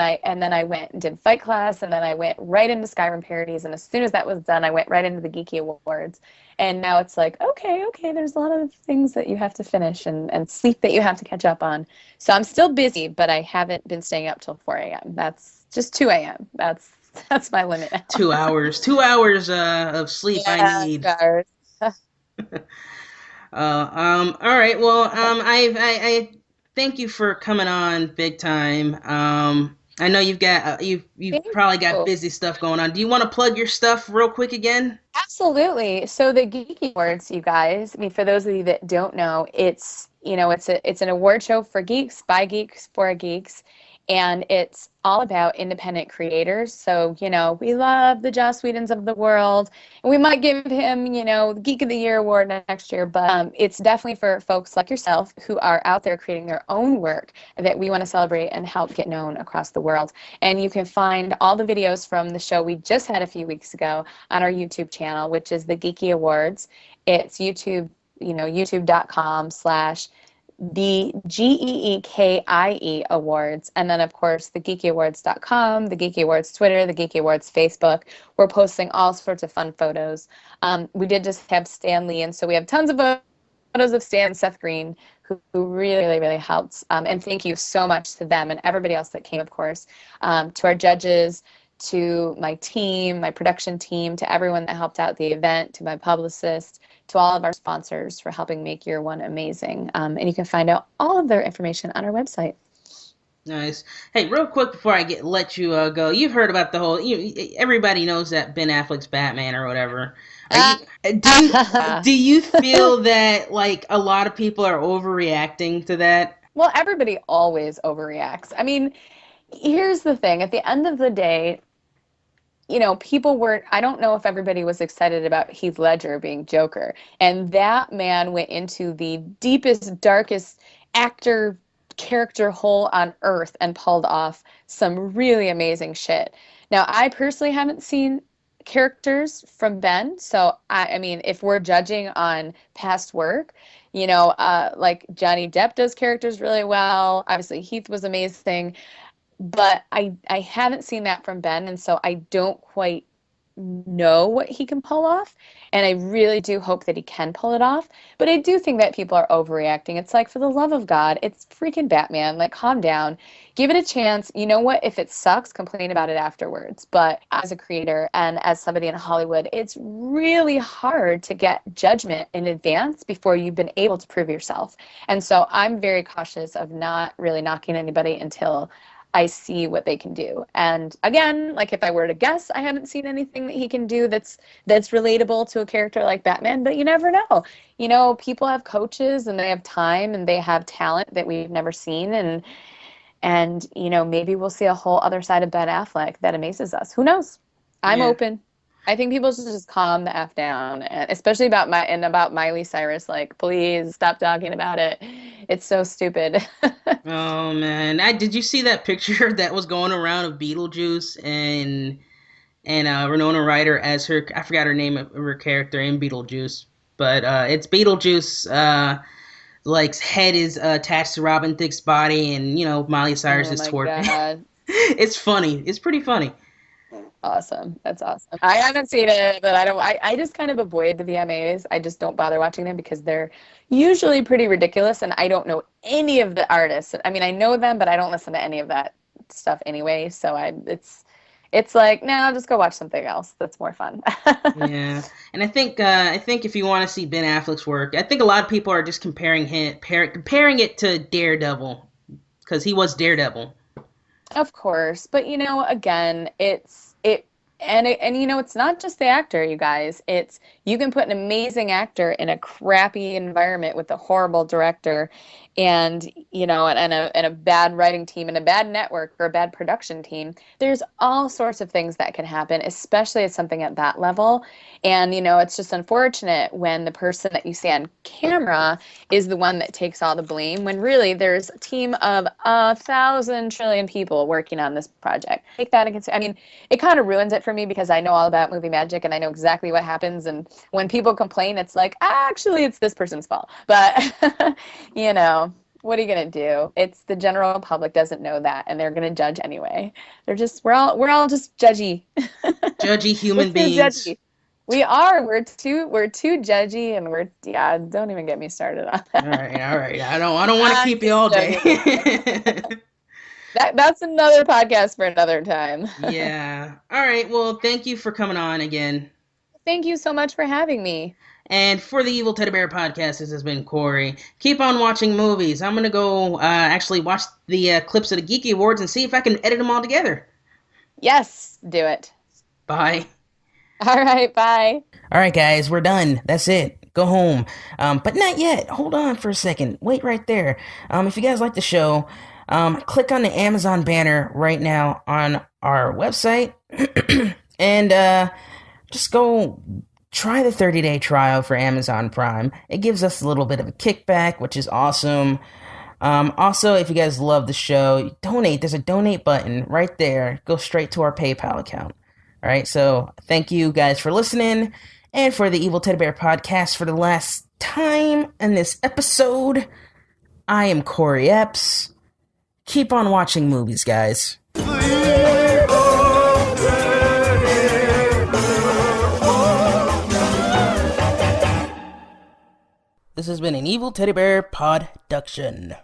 I went and did Fight Class, and then I went right into Skyrim parodies, and as soon as that was done, I went right into the Geekie Awards. And now it's like, okay, there's a lot of things that you have to finish and sleep that you have to catch up on. So I'm still busy, but I haven't been staying up till 4 a.m. That's just 2 a.m. That's my limit now. 2 hours. 2 hours of sleep I Yeah, need. 2 hours. All right. Well, I thank you for coming on, big time. I know you've Thank probably got you. busy stuff going on. Do you want to plug your stuff real quick again? Absolutely. So the Geeky Awards, you guys, I mean, for those of you that don't know, it's an award show for geeks, by geeks, for geeks, and it's all about independent creators. So, we love the Joss Whedons of the world, and we might give him, the Geek of the Year award next year, but it's definitely for folks like yourself who are out there creating their own work that we want to celebrate and help get known across the world. And you can find all the videos from the show we just had a few weeks ago on our YouTube channel, which is the Geeky Awards. It's YouTube, youtube.com/the GEEKIE Awards. And then, of course, the geekyawards.com, the Geeky Awards Twitter, the Geeky Awards Facebook. We're posting all sorts of fun photos. We did just have Stan Lee, and so we have tons of photos of Stan and Seth Green, who really, really, really helped. And thank you so much to them and everybody else that came, of course, to our judges, to my team, my production team, to everyone that helped out the event, to my publicist, to all of our sponsors for helping make year one amazing. And you can find out all of their information on our website. Nice. Hey, real quick before I let you go, you've heard about the whole. Everybody knows that Ben Affleck's Batman or whatever. Do you feel that like a lot of people are overreacting to that? Well, everybody always overreacts. I mean, here's the thing. At the end of the day, people weren't, I don't know if everybody was excited about Heath Ledger being Joker. And that man went into the deepest, darkest actor character hole on earth and pulled off some really amazing shit. Now, I personally haven't seen characters from Ben, so I mean, if we're judging on past work, like Johnny Depp does characters really well. Obviously, Heath was amazing, but I haven't seen that from Ben, and so I don't quite know what he can pull off, and I really do hope that he can pull it off. But I do think that people are overreacting. It's like, for the love of God, it's freaking Batman. Like, calm down, give it a chance. You know what? If it sucks, complain about it afterwards. But as a creator and as somebody in Hollywood, it's really hard to get judgment in advance before you've been able to prove yourself. And so I'm very cautious of not really knocking anybody until I see what they can do. And again, like, if I were to guess, I haven't seen anything that he can do that's relatable to a character like Batman, but you never know. People have coaches and they have time and they have talent that we've never seen, and maybe we'll see a whole other side of Ben Affleck that amazes us. Who knows? I'm open. I think people should just calm the F down, especially about Miley Cyrus. Like, please stop talking about it. It's so stupid. Oh man, did you see that picture that was going around of Beetlejuice and Winona Ryder as her? I forgot her name of her character in Beetlejuice, but it's Beetlejuice. Like, head is attached to Robin Thicke's body, and Miley Cyrus is twerking. God. It's funny. It's pretty funny. Awesome. That's awesome. I haven't seen it, but I just kind of avoid the VMAs. I just don't bother watching them because they're usually pretty ridiculous, and I don't know any of the artists. I mean, I know them, but I don't listen to any of that stuff anyway. So it's like, no, I'll just go watch something else that's more fun. Yeah. And I think if you want to see Ben Affleck's work, I think a lot of people are just comparing it to Daredevil, because he was Daredevil. Of course, but again, it's not just the actor, you guys. It's, you can put an amazing actor in a crappy environment with a horrible director, and and a bad writing team and a bad network or a bad production team. There's all sorts of things that can happen, especially at something at that level. And it's just unfortunate when the person that you see on camera is the one that takes all the blame, when really there's a team of 1,000 trillion people working on this project. Take that into consideration. I mean, it kind of ruins it for me because I know all about movie magic and I know exactly what happens. And when people complain, it's like, actually, it's this person's fault. But what are you gonna do? It's the general public doesn't know that, and they're gonna judge anyway. We're all just judgy. Judgy human beings. Judgy. We are. We're too judgy, and don't even get me started on that. All right. I don't want to keep you all day. That's another podcast for another time. Yeah. All right. Well, thank you for coming on again. Thank you so much for having me. And for the Evil Teddy Bear podcast, this has been Korey. Keep on watching movies. I'm going to go actually watch the clips of the Geekie Awards and see if I can edit them all together. Yes, do it. Bye. All right, bye. All right, guys, we're done. That's it. Go home. But not yet. Hold on for a second. Wait right there. If you guys like the show, click on the Amazon banner right now on our website and just go try the 30-day trial for Amazon Prime. It gives us a little bit of a kickback, which is awesome. Also, if you guys love the show, donate. There's a donate button right there. Go straight to our PayPal account. All right, so thank you guys for listening. And for the Evil Teddy Bear podcast for the last time in this episode, I am Korey Epps. Keep on watching movies, guys. This has been an Evil Teddy Bear production.